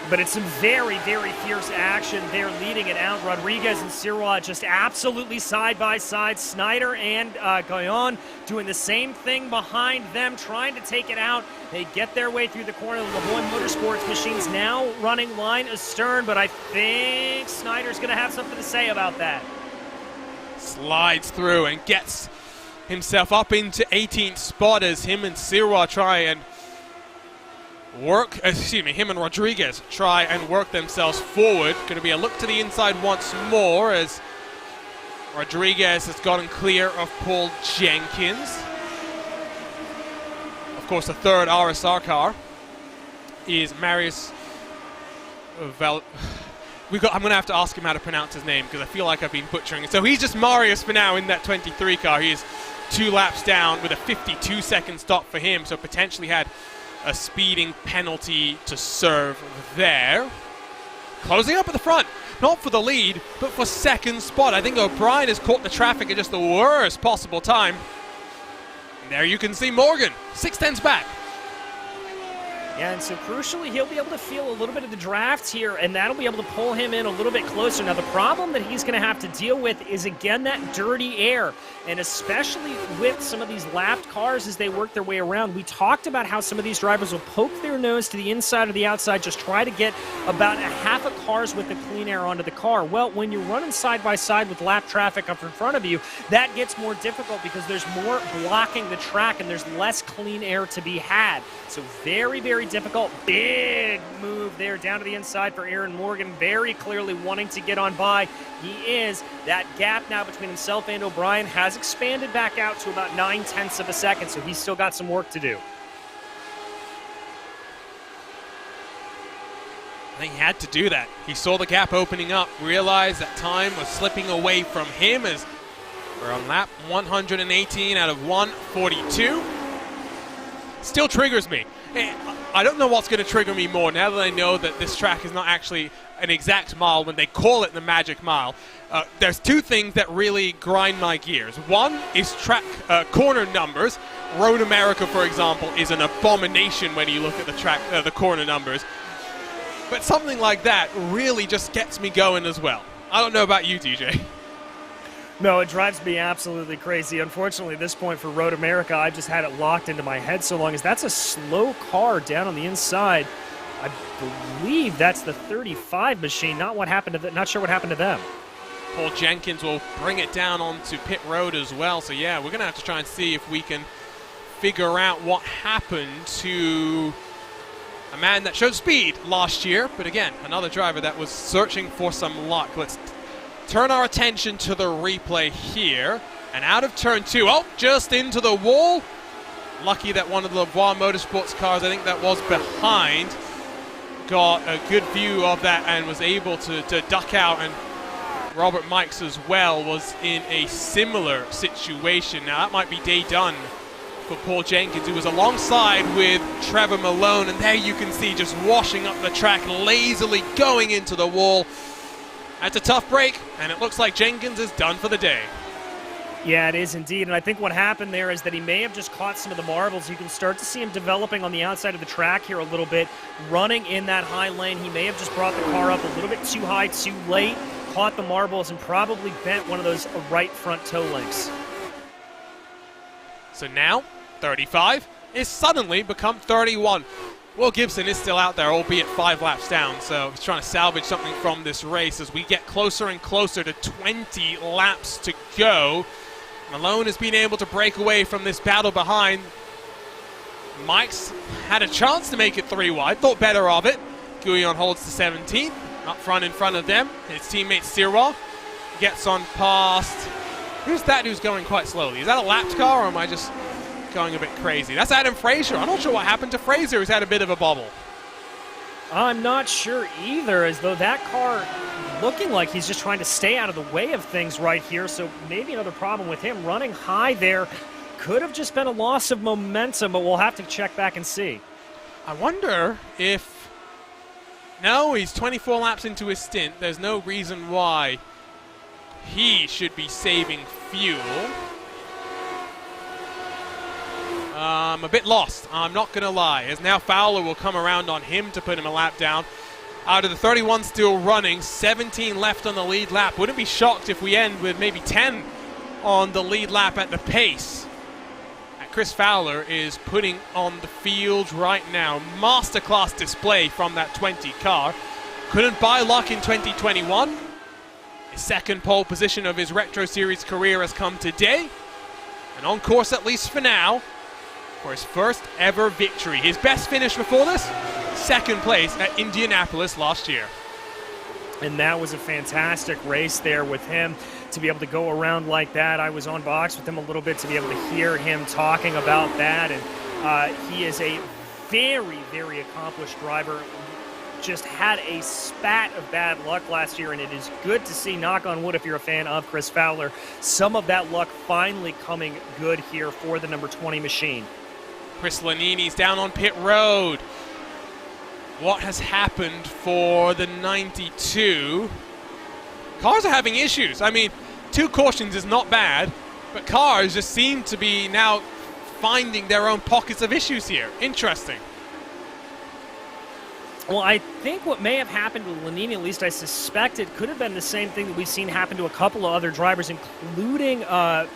But it's some very, very fierce action there leading it out. Rodriguez and Sirois just absolutely side by side. Snyder and Guyon doing the same thing behind them, trying to take it out. They get their way through the corner. The LeBoy Motorsports machines now running line astern, but I think Snyder's going to have something to say about that. Slides through and gets himself up into 18th spot as him and Sirois try and him and Rodriguez try and work themselves forward. Going to be a look to the inside once more as Rodriguez has gotten clear of Paul Jenkins. Of course, the third RSR car is Marius I'm going to have to ask him how to pronounce his name because I feel like I've been butchering it. So he's just Marius for now in that 23 car. He is 2 laps down with a 52-second stop for him, so potentially had a speeding penalty to serve there. Closing up at the front, not for the lead, but for second spot. I think O'Brien has caught the traffic at just the worst possible time. And there you can see Morgan, 6/10 back. Yeah, and so crucially, he'll be able to feel a little bit of the draft here, and that'll be able to pull him in a little bit closer. Now, the problem that he's going to have to deal with is, again, that dirty air, and especially with some of these lapped cars as they work their way around. We talked about how some of these drivers will poke their nose to the inside or the outside, just try to get about a half a car's with the clean air onto the car. Well, when you're running side by side with lap traffic up in front of you, that gets more difficult because there's more blocking the track and there's less clean air to be had. So very, very difficult. Big move there down to the inside for Aaron Morgan, very clearly wanting to get on by. He is. That gap now between himself and O'Brien has expanded back out to about 9/10 of a second, so he's still got some work to do. I think he had to do that. He saw the gap opening up, realized that time was slipping away from him as we're on lap 118 out of 142. Still triggers me. I don't know what's going to trigger me more now that I know that this track is not actually an exact mile when they call it the magic mile. There's two things that really grind my gears. One is track corner numbers. Road America, for example, is an abomination when you look at the corner numbers. But something like that really just gets me going as well. I don't know about you, DJ. No, it drives me absolutely crazy. Unfortunately, at this point for Road America, I've just had it locked into my head so long as that's a slow car down on the inside. I believe that's the 35 machine. Not sure what happened to them. Paul Jenkins will bring it down onto pit road as well. So yeah, we're going to have to try and see if we can figure out what happened to a man that showed speed last year. But again, another driver that was searching for some luck. Let's turn our attention to the replay here. And out of turn 2, just into the wall. Lucky that one of the LeBoy Motorsports cars, I think that was behind, got a good view of that and was able to duck out. And Robert Mikes as well was in a similar situation. Now that might be day done for Paul Jenkins, who was alongside with Trevor Malone, and there you can see just washing up the track, lazily going into the wall. That's a tough break, and it looks like Jenkins is done for the day. Yeah, it is indeed, and I think what happened there is that he may have just caught some of the marbles. You can start to see him developing on the outside of the track here a little bit, running in that high lane. He may have just brought the car up a little bit too high, too late, caught the marbles, and probably bent one of those right front toe links. So now, 35 is suddenly become 31. Will Gibson is still out there, albeit 5 laps down, so he's trying to salvage something from this race as we get closer and closer to 20 laps to go. Malone has been able to break away from this battle behind. Mike's had a chance to make it 3 wide, thought better of it. Guyon holds the 17th, up front in front of them. His teammate Sirwa gets on past. Who's that who's going quite slowly? Is that a lapped car, or am I just going a bit crazy? That's Adam Fraser. I'm not sure what happened to Fraser, who's had a bit of a bobble. I'm not sure either, as though that car looking like he's just trying to stay out of the way of things right here, so maybe another problem with him running high there. Could have just been a loss of momentum, but we'll have to check back and see. I wonder if... No, he's 24 laps into his stint. There's no reason why he should be saving fuel. I'm a bit lost, I'm not going to lie, as now Fowler will come around on him to put him a lap down. Out of the 31 still running, 17 left on the lead lap. Wouldn't be shocked if we end with maybe 10 on the lead lap at the pace that Chris Fowler is putting on the field right now. Masterclass display from that 20 car. Couldn't buy luck in 2021. His second pole position of his Retro Series career has come today. And on course, at least for now, for his first ever victory. His best finish before this, second place at Indianapolis last year. And that was a fantastic race there with him to be able to go around like that. I was on box with him a little bit to be able to hear him talking about that. And he is a very, very accomplished driver. Just had a spat of bad luck last year, and it is good to see, knock on wood if you're a fan of Chris Fowler, some of that luck finally coming good here for the number 20 machine. Chris Lanini's down on pit road. What has happened for the 92? Cars are having issues. I mean, 2 cautions is not bad, but cars just seem to be now finding their own pockets of issues here. Interesting. Well, I think what may have happened with Lanini, at least I suspect it could have been the same thing that we've seen happen to a couple of other drivers, including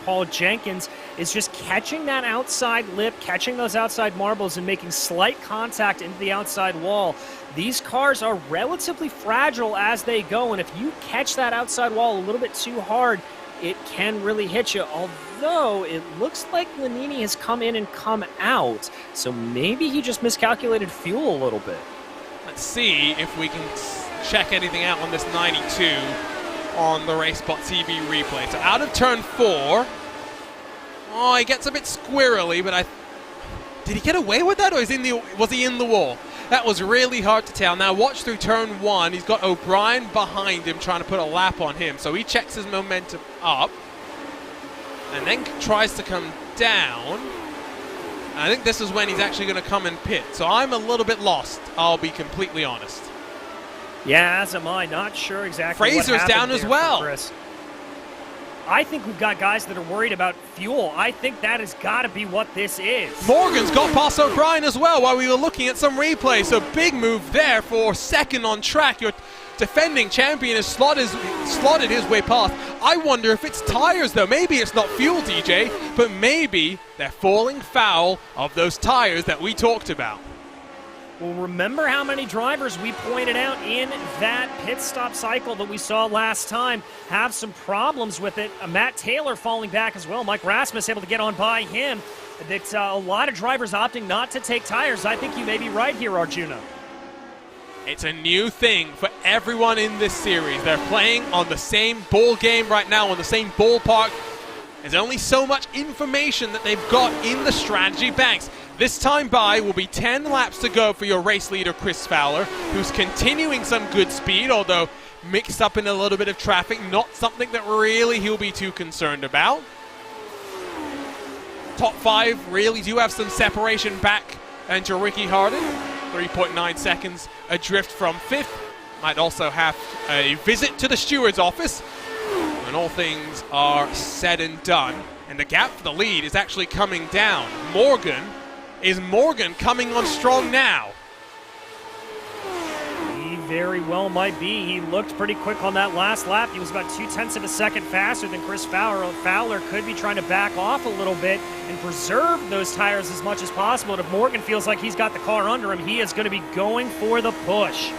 Paul Jenkins, is just catching that outside lip, catching those outside marbles, and making slight contact into the outside wall. These cars are relatively fragile as they go, and if you catch that outside wall a little bit too hard, it can really hit you, although it looks like Lanini has come in and come out, so maybe he just miscalculated fuel a little bit. Let's see if we can check anything out on this 92 on the RaceSpotTV replay. So out of turn 4, oh, he gets a bit squirrely, but did he get away with that, or was he in the wall? That was really hard to tell. Now watch through turn 1. He's got O'Brien behind him trying to put a lap on him. So he checks his momentum up and then tries to come down. I think this is when he's actually going to come and pit. So I'm a little bit lost, I'll be completely honest. Yeah, as am I. Not sure exactly what Fraser's down as well. Chris. I think we've got guys that are worried about fuel. I think that has got to be what this is. Morgan's got past O'Brien as well while we were looking at some replay. So big move there for second on track. Your defending champion has slotted his way past. I wonder if it's tires though. Maybe it's not fuel, DJ, but maybe they're falling foul of those tires that we talked about. Well, remember how many drivers we pointed out in that pit stop cycle that we saw last time have some problems with it. Matt Taylor falling back as well. Mike Rasmus able to get on by him. That's a lot of drivers opting not to take tires. I think you may be right here, Arjuna. It's a new thing for everyone in this series. They're playing on the same ball game right now, on the same ballpark. There's only so much information that they've got in the strategy banks. This time by will be 10 laps to go for your race leader, Chris Fowler, who's continuing some good speed, although mixed up in a little bit of traffic, not something that really he'll be too concerned about. top 5 really do have some separation back into Ricky Harden. 3.9 seconds adrift from 5th. Might also have a visit to the steward's office when all things are said and done. And the gap for the lead is actually coming down. Is Morgan coming on strong now? He very well might be. He looked pretty quick on that last lap. He was about 0.2 of a second faster than Chris Fowler. Fowler could be trying to back off a little bit and preserve those tires as much as possible. And if Morgan feels like he's got the car under him, he is going to be going for the push.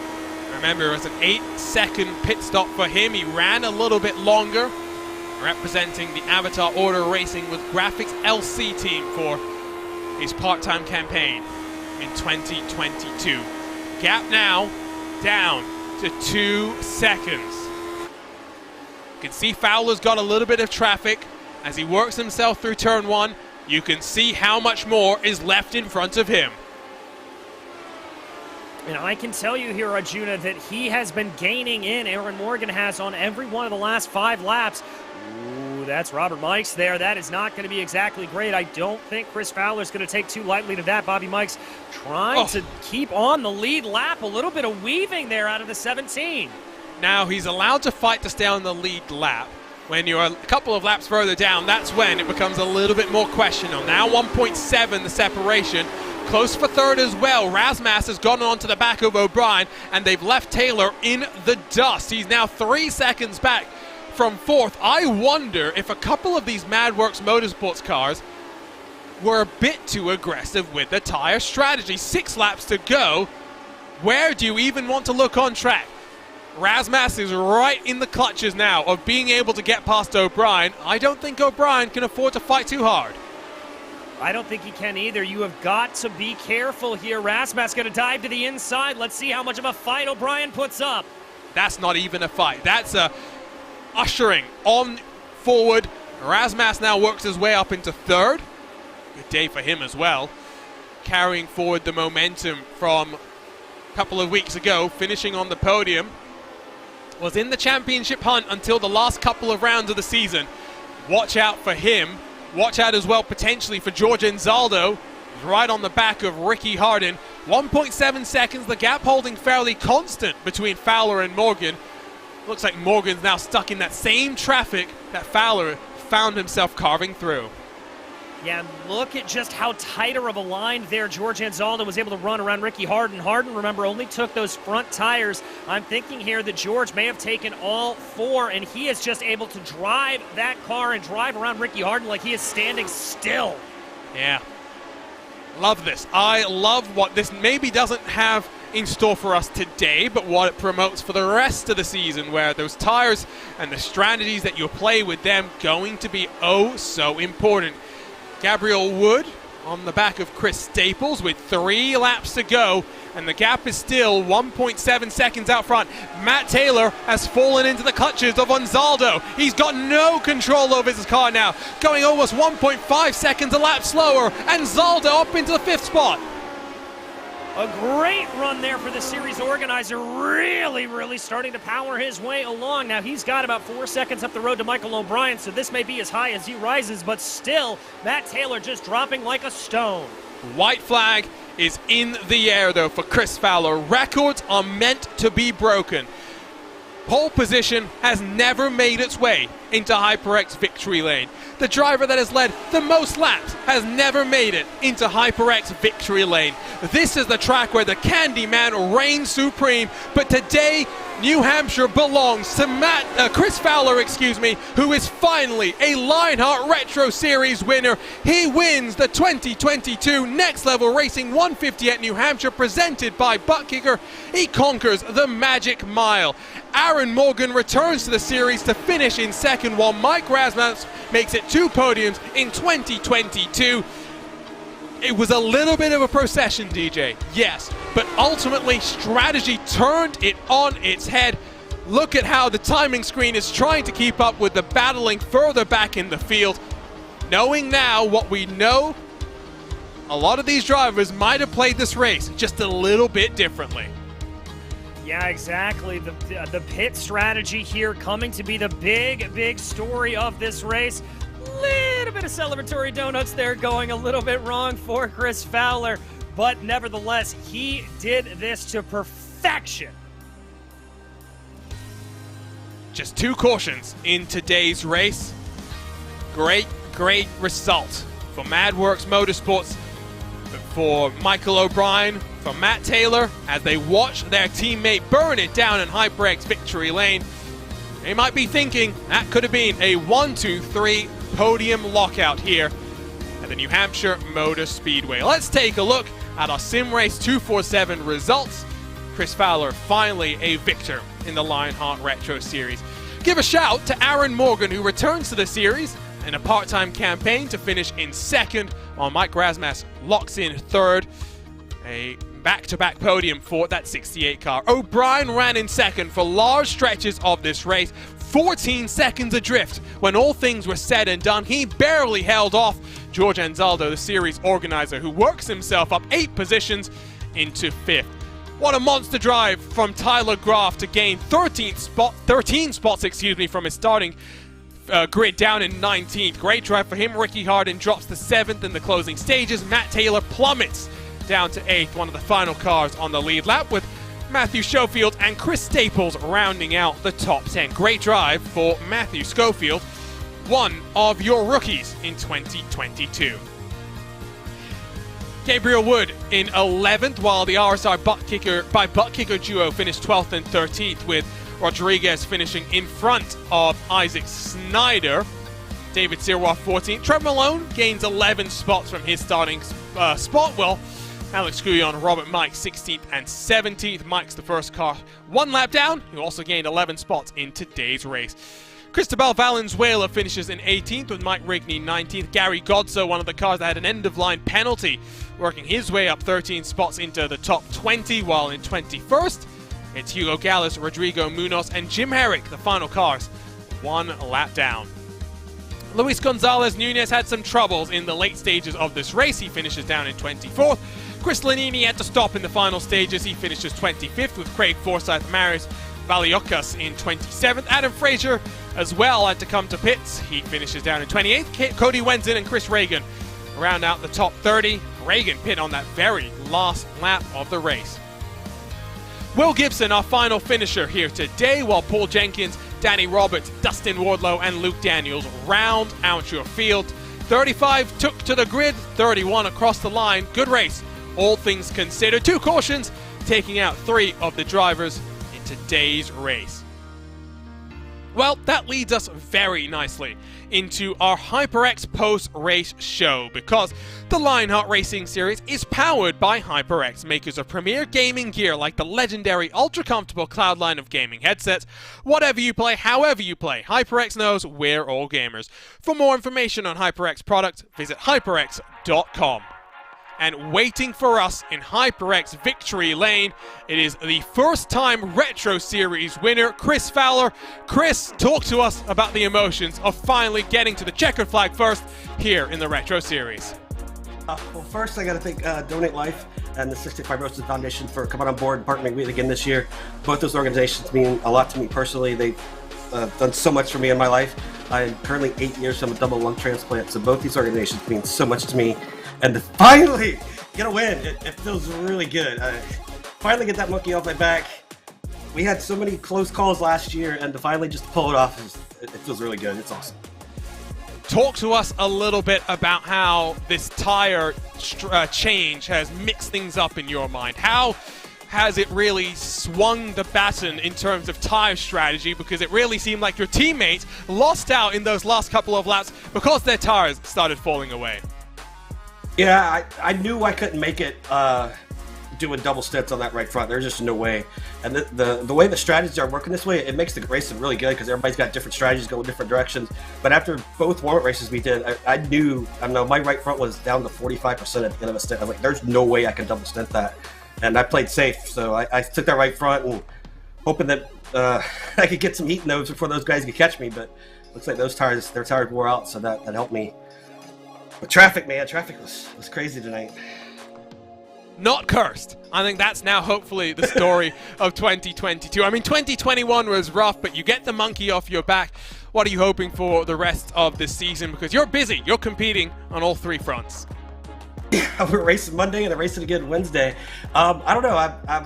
Remember, it was an 8-second pit stop for him. He ran a little bit longer, representing the Avatar Order Racing with Graphics LC team for his part-time campaign in 2022. Gap now down to 2 seconds. You can see Fowler's got a little bit of traffic as he works himself through turn 1. You can see how much more is left in front of him. And I can tell you here, Arjuna, that he has been gaining in. Aaron Morgan has on every one of the last 5 laps. Ooh, that's Robert Mikes there. That is not going to be exactly great. I don't think Chris Fowler's going to take too lightly to that. Bobby Mikes trying to keep on the lead lap. A little bit of weaving there out of the 17. Now he's allowed to fight to stay on the lead lap. When you're a couple of laps further down, that's when it becomes a little bit more questionable. Now 1.7 the separation. Close for 3rd as well. Razmas has gone on to the back of O'Brien, and they've left Taylor in the dust. He's now 3 seconds back from 4th. I wonder if a couple of these MadWorks Motorsports cars were a bit too aggressive with the tire strategy. 6 laps to go. Where do you even want to look on track? Razmas is right in the clutches now of being able to get past O'Brien. I don't think O'Brien can afford to fight too hard. I don't think he can either. You have got to be careful here. Rasmus going to dive to the inside. Let's see how much of a fight O'Brien puts up. That's not even a fight. That's a ushering on forward. Rasmus now works his way up into 3rd. Good day for him as well. Carrying forward the momentum from a couple of weeks ago, finishing on the podium. Was in the championship hunt until the last couple of rounds of the season. Watch out for him. Watch out as well potentially for George Anzaldo, right on the back of Ricky Harden. 1.7 seconds, the gap holding fairly constant between Fowler and Morgan. Looks like Morgan's now stuck in that same traffic that Fowler found himself carving through. Yeah, look at just how tighter of a line there George Anzaldo was able to run around Ricky Harden. Harden, remember, only took those front tires. I'm thinking here that George may have taken all 4, and he is just able to drive that car and drive around Ricky Harden like he is standing still. Yeah. Love this. I love what this maybe doesn't have in store for us today, but what it promotes for the rest of the season, where those tires and the strategies that you play with them going to be oh so important. Gabriel Wood on the back of Chris Staples with 3 laps to go, and the gap is still 1.7 seconds out front. Matt Taylor has fallen into the clutches of Anzaldo. He's got no control over his car now, going almost 1.5 seconds a lap slower. Anzaldo up into the 5th spot. A great run there for the series organizer, really starting to power his way along. Now he's got about 4 seconds up the road to Michael O'Brien, so this may be as high as he rises, but still, Matt Taylor just dropping like a stone. White flag is in the air though for Chris Fowler. Records are meant to be broken. Pole position has never made its way into HyperX victory lane. The driver that has led the most laps has never made it into HyperX victory lane. This is the track where the Candyman reigns supreme, but today New Hampshire belongs to Chris Fowler, who is finally a Lionheart Retro Series winner. He wins the 2022 Next Level Racing 150 at New Hampshire, presented by Butt Kicker. He conquers the Magic Mile. Aaron Morgan returns to the series to finish in 2nd, while Mike Rasmus makes it 2 podiums in 2022. It was a little bit of a procession, DJ, yes, but ultimately strategy turned it on its head. Look at how the timing screen is trying to keep up with the battling further back in the field. Knowing now what we know, a lot of these drivers might have played this race just a little bit differently. Yeah, exactly. The pit strategy here coming to be the big story of this race. Little little bit of celebratory donuts there going a little bit wrong for Chris Fowler, but nevertheless, he did this to perfection. Just 2 cautions in today's race. Great result for MadWorks Motorsports, for Michael O'Brien, for Matt Taylor, as they watch their teammate burn it down in HyperX victory lane. They might be thinking that could have been a 1-2-3 podium lockout here at the New Hampshire Motor Speedway. Let's take a look at our Sim Race 247 results. Chris Fowler finally a victor in the Lionheart Retro Series. Give a shout to Aaron Morgan, who returns to the series in a part-time campaign to finish in 2nd, while Mike Rasmus locks in 3rd. A back-to-back podium for that 68 car. O'Brien ran in 2nd for large stretches of this race, 14 seconds adrift. When all things were said and done, he barely held off George Anzaldo, the series organizer, who works himself up 8 positions into 5th. What a monster drive from Tyler Graf to gain 13 spots from his starting grid down in 19th. Great drive for him. Ricky Hardin drops to 7th in the closing stages. Matt Taylor plummets down to 8th, one of the final cars on the lead lap, with Matthew Schofield and Chris Staples rounding out the top 10. Great drive for Matthew Schofield, one of your rookies in 2022. Gabriel Wood in 11th, while the RSR butt kicker duo finished 12th and 13th, with Rodriguez finishing in front of Isaac Snyder. David Sirwa 14th. Trevor Malone gains 11 spots from his starting spot, while Alex Guyon, Robert Mike 16th and 17th. Mike's the first car 1 lap down, who also gained 11 spots in today's race. Cristobal Valenzuela finishes in 18th, with Mike Rigney 19th. Gary Godso, one of the cars that had an end-of-line penalty, working his way up 13 spots into the top 20, while in 21st, it's Hugo Gallas, Rodrigo Munoz, and Jim Herrick, the final cars, 1 lap down. Luis Gonzalez Nunez had some troubles in the late stages of this race. He finishes down in 24th. Chris Lanini had to stop in the final stages. He finishes 25th, with Craig Forsyth Maris Valiocas in 27th. Adam Frazier as well had to come to pits. He finishes down in 28th. Cody Wenzen and Chris Reagan round out the top 30. Reagan pit on that very last lap of the race. Will Gibson, our final finisher here today, while Paul Jenkins, Danny Roberts, Dustin Wardlow, and Luke Daniels round out your field. 35 took to the grid, 31 across the line. Good race, all things considered. 2 cautions, taking out 3 of the drivers in today's race. Well, that leads us very nicely into our HyperX post-race show, because the Lionheart Racing Series is powered by HyperX, makers of premier gaming gear like the legendary ultra-comfortable Cloud line of gaming headsets. Whatever you play, however you play, HyperX knows we're all gamers. For more information on HyperX products, visit hyperx.com. And waiting for us in HyperX victory lane, it is the first-time Retro Series winner, Chris Fowler. Chris, talk to us about the emotions of finally getting to the checkered flag first here in the Retro Series. Well, first I got to thank Donate Life and the Cystic Fibrosis Foundation for coming on board and partnering with me again this year. Both those organizations mean a lot to me personally. They've done so much for me in my life. I'm currently 8 years from a double lung transplant, so both these organizations mean so much to me. And to finally get a win, it feels really good. Finally get that monkey off my back. We had so many close calls last year, and to finally just pull it off, it feels really good. It's awesome. Talk to us a little bit about how this tire change has mixed things up in your mind. How has it really swung the baton in terms of tire strategy? Because it really seemed like your teammates lost out in those last couple of laps because their tires started falling away. Yeah, I knew I couldn't make it doing double stints on that right front. There's just no way. And the way the strategies are working this way, it makes the racing really good because everybody's got different strategies going different directions. But after both warm-up races we did, I knew, my right front was down to 45% at the end of a stint. I was like, there's no way I can double stint that. And I played safe, so I took that right front and hoping that I could get some heat in those before those guys could catch me. But looks like their tires wore out, so that helped me. But traffic, man, traffic was crazy tonight. Not cursed. I think that's now hopefully the story of 2022. I mean, 2021 was rough, but you get the monkey off your back. what are you hoping for the rest of this season? Because you're busy, you're competing on all 3 fronts. Yeah, we're racing Monday and then racing again Wednesday. I don't know. I'm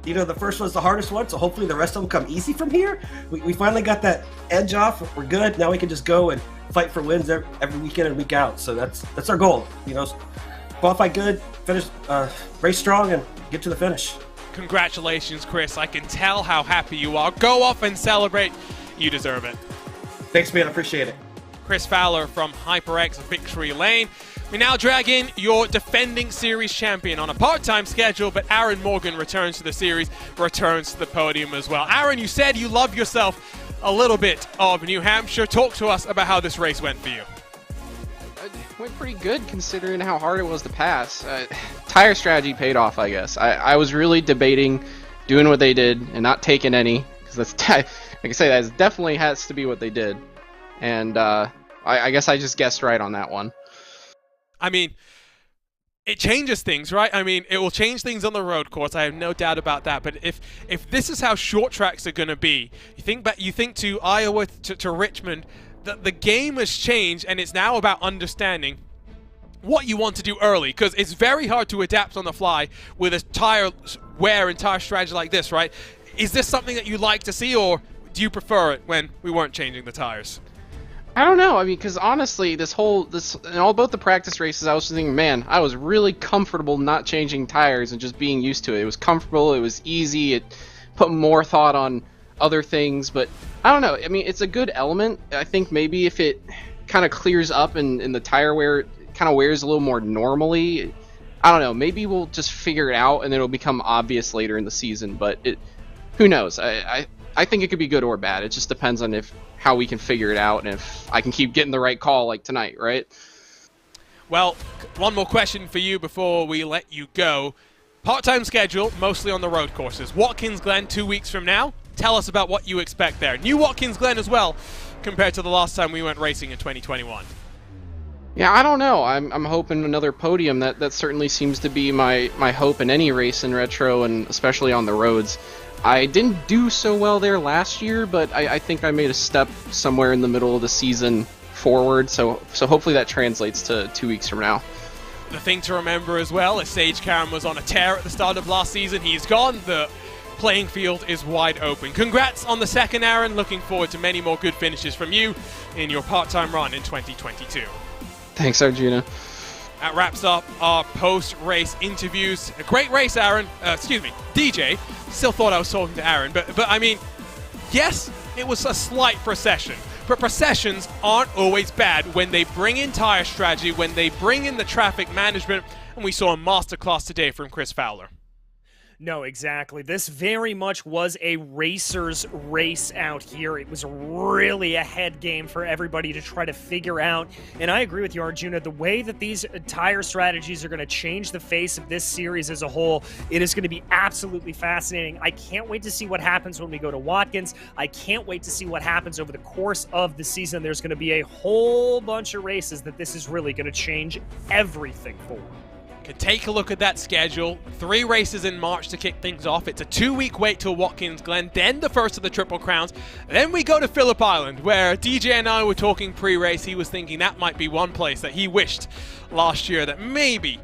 you know, the first one's the hardest one, so hopefully the rest of them come easy from here. We finally got that edge off. We're good. Now we can just go and fight for wins every weekend and week out. So that's our goal. You know, qualify good, finish, race strong, and get to the finish. Congratulations, Chris. I can tell how happy you are. Go off and celebrate. You deserve it. Thanks, man. I appreciate it. Chris Fowler from HyperX Victory Lane. We now drag in your defending series champion on a part-time schedule, but Aaron Morgan returns to the series, returns to the podium as well. Aaron, you said you love yourself a little bit of New Hampshire. Talk to us about how this race went for you. It went pretty good considering how hard it was to pass. Tire strategy paid off, I guess. I was really debating doing what they did and not taking any, because that's, like I say, that definitely has to be what they did. And I guess I just guessed right on that one. I mean, it changes things, right? I mean, it will change things on the road course. I have no doubt about that. But if this is how short tracks are going to be, you think to Iowa, to Richmond, the game has changed, and it's now about understanding what you want to do early, because it's very hard to adapt on the fly with a tire wear and tire strategy like this, right? Is this something that you like to see, or do you prefer it when we weren't changing the tires? I don't know. I mean, because honestly, in both the practice races, I was thinking, man, I was really comfortable not changing tires and just being used to it. It was comfortable. It was easy. It put more thought on other things. But I don't know. I mean, it's a good element. I think maybe if it kind of clears up and the tire wear kind of wears a little more normally, I don't know. Maybe we'll just figure it out and then it'll become obvious later in the season. But who knows? I think it could be good or bad. It just depends on how we can figure it out and if I can keep getting the right call like tonight, right? Well, one more question for you before we let you go. Part-time schedule, mostly on the road courses. Watkins Glen 2 weeks from now. Tell us about what you expect there. New Watkins Glen as well, compared to the last time we went racing in 2021. Yeah, I don't know. I'm hoping another podium. That certainly seems to be my hope in any race in retro, and especially on the roads. I didn't do so well there last year, but I think I made a step somewhere in the middle of the season forward, so hopefully that translates to 2 weeks from now. The thing to remember as well is Sage Karam was on a tear at the start of last season. He's gone. The playing field is wide open. Congrats on the second, Aaron. Looking forward to many more good finishes from you in your part-time run in 2022. Thanks, Arjuna. That wraps up our post-race interviews. A great race, Aaron. Excuse me, DJ. Still thought I was talking to Aaron, but I mean, yes, it was a slight procession. But processions aren't always bad when they bring in tire strategy, when they bring in the traffic management, and we saw a masterclass today from Chris Fowler. No, exactly. This very much was a racer's race out here. It was really a head game for everybody to try to figure out. And I agree with you, Arjuna. The way that these tire strategies are going to change the face of this series as a whole, it is going to be absolutely fascinating. I can't wait to see what happens when we go to Watkins. I can't wait to see what happens over the course of the season. There's going to be a whole bunch of races that this is really going to change everything for. Take a look at that schedule. 3 races in March to kick things off. It's a 2-week wait till Watkins Glen, then the first of the Triple Crowns. Then we go to Phillip Island, where DJ and I were talking pre-race. He was thinking that might be one place that he wished last year that maybe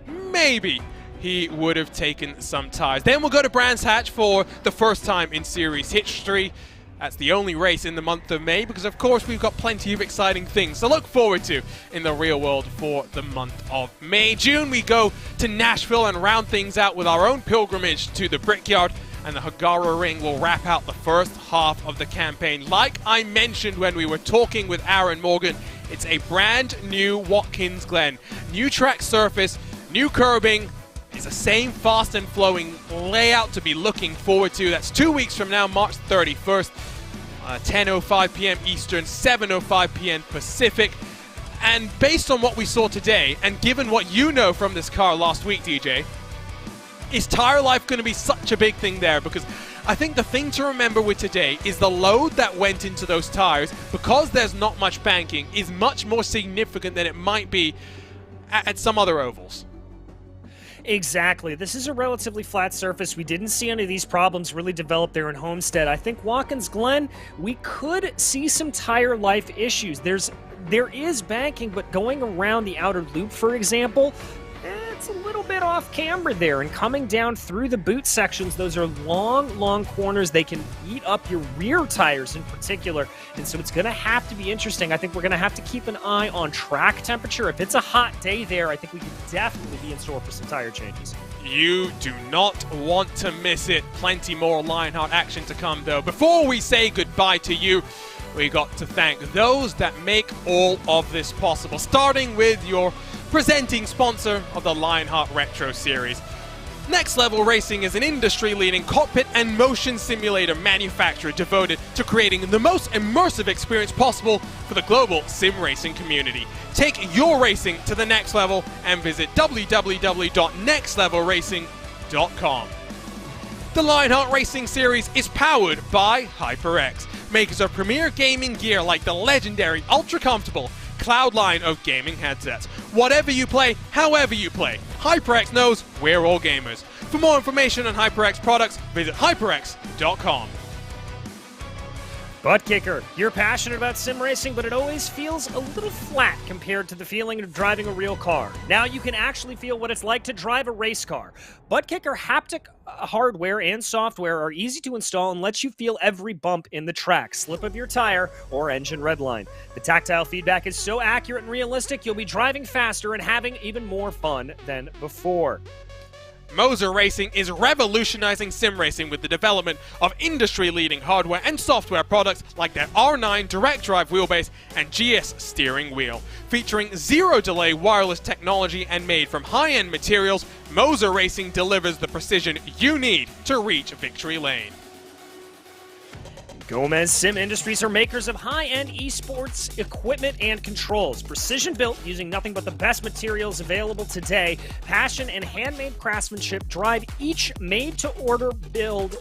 he would have taken some tires. Then we'll go to Brands Hatch for the first time in series history. That's the only race in the month of May because, of course, we've got plenty of exciting things to look forward to in the real world for the month of May. June, we go to Nashville and round things out with our own pilgrimage to the Brickyard, and the Hagara Ring will wrap out the first half of the campaign. Like I mentioned when we were talking with Aaron Morgan, it's a brand new Watkins Glen. New track surface, new curbing. It's the same fast and flowing layout to be looking forward to. That's 2 weeks from now, March 31st. 10:05 p.m. Eastern, 7:05 p.m. Pacific. And based on what we saw today, and given what you know from this car last week, DJ, is tire life going to be such a big thing there? Because I think the thing to remember with today is the load that went into those tires, because there's not much banking, is much more significant than it might be at some other ovals. Exactly. This is a relatively flat surface. We didn't see any of these problems really develop there in Homestead. I think Watkins Glen, we could see some tire life issues. There is banking, but going around the outer loop, for example, it's a little bit off camber there, and coming down through the boot sections, those are long corners. They can eat up your rear tires in particular, and so it's going to have to be interesting. I think we're going to have to keep an eye on track temperature. If it's a hot day there, I think we could definitely be in store for some tire changes. You do not want to miss it. Plenty more Lionheart action to come, though. Before we say goodbye to you, we got to thank those that make all of this possible, starting with your presenting sponsor of the Lionheart Retro Series. Next Level Racing is an industry-leading cockpit and motion simulator manufacturer devoted to creating the most immersive experience possible for the global sim racing community. Take your racing to the next level and visit www.nextlevelracing.com. The Lionheart Racing Series is powered by HyperX, makers of premier gaming gear like the legendary ultra-comfortable Cloud line of gaming headsets. Whatever you play, however you play, HyperX knows we're all gamers. For more information on HyperX products, visit hyperx.com. Butt kicker. You're passionate about sim racing, but it always feels a little flat compared to the feeling of driving a real car. Now you can actually feel what it's like to drive a race car. Butt kicker haptic hardware and software are easy to install and let you feel every bump in the track, slip of your tire, or engine redline. The tactile feedback is so accurate and realistic, you'll be driving faster and having even more fun than before. Moser Racing is revolutionizing sim racing with the development of industry-leading hardware and software products like their R9 direct drive wheelbase and GS steering wheel. Featuring zero-delay wireless technology and made from high-end materials, Moser Racing delivers the precision you need to reach victory lane. Gomez Sim Industries are makers of high-end esports equipment and controls. Precision-built using nothing but the best materials available today. Passion and handmade craftsmanship drive each made-to-order build,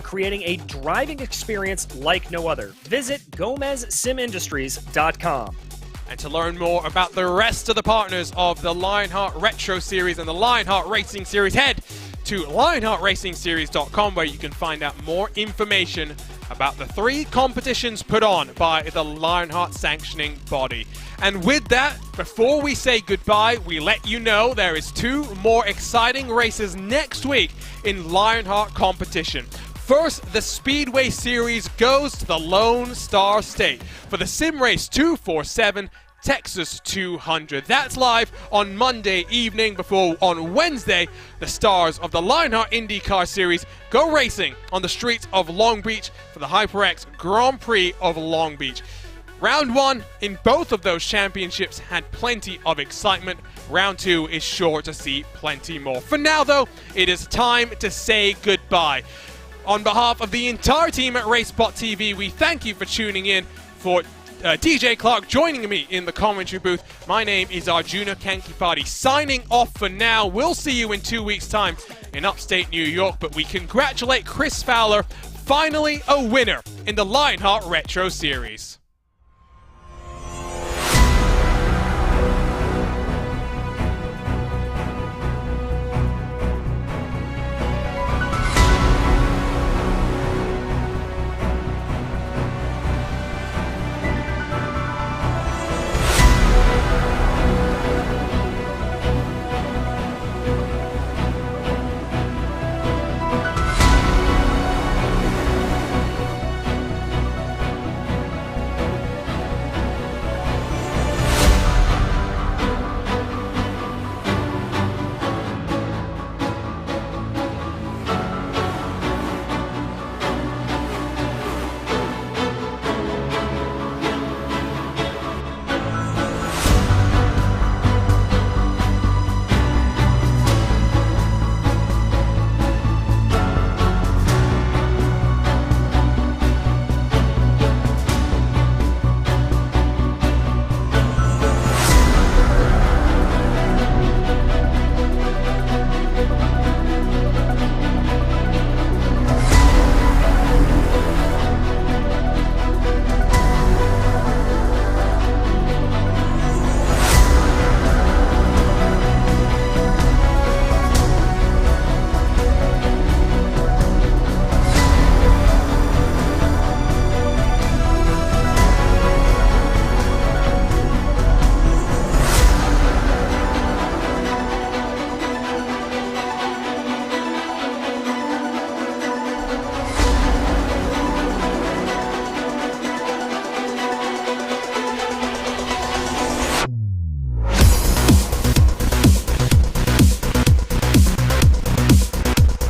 creating a driving experience like no other. Visit GomezSimIndustries.com. And to learn more about the rest of the partners of the Lionheart Retro Series and the Lionheart Racing Series, head to LionheartRacingSeries.com, where you can find out more information about the 3 competitions put on by the Lionheart sanctioning body. And with that, before we say goodbye, we let you know there is 2 more exciting races next week in Lionheart competition. First, the Speedway Series goes to the Lone Star State for the Sim Race 247 Texas 200. That's live on Monday evening, before on Wednesday, the stars of the Lionheart IndyCar Series go racing on the streets of Long Beach for the HyperX Grand Prix of Long Beach. Round 1 in both of those championships had plenty of excitement. Round 2 is sure to see plenty more. For now, though, it is time to say goodbye. On behalf of the entire team at RaceSpotTV, we thank you for tuning in. For DJ Clark joining me in the commentary booth, my name is Arjuna Kankipati, signing off for now. We'll see you in 2 weeks' time in upstate New York, but we congratulate Chris Fowler, finally a winner in the Lionheart Retro Series.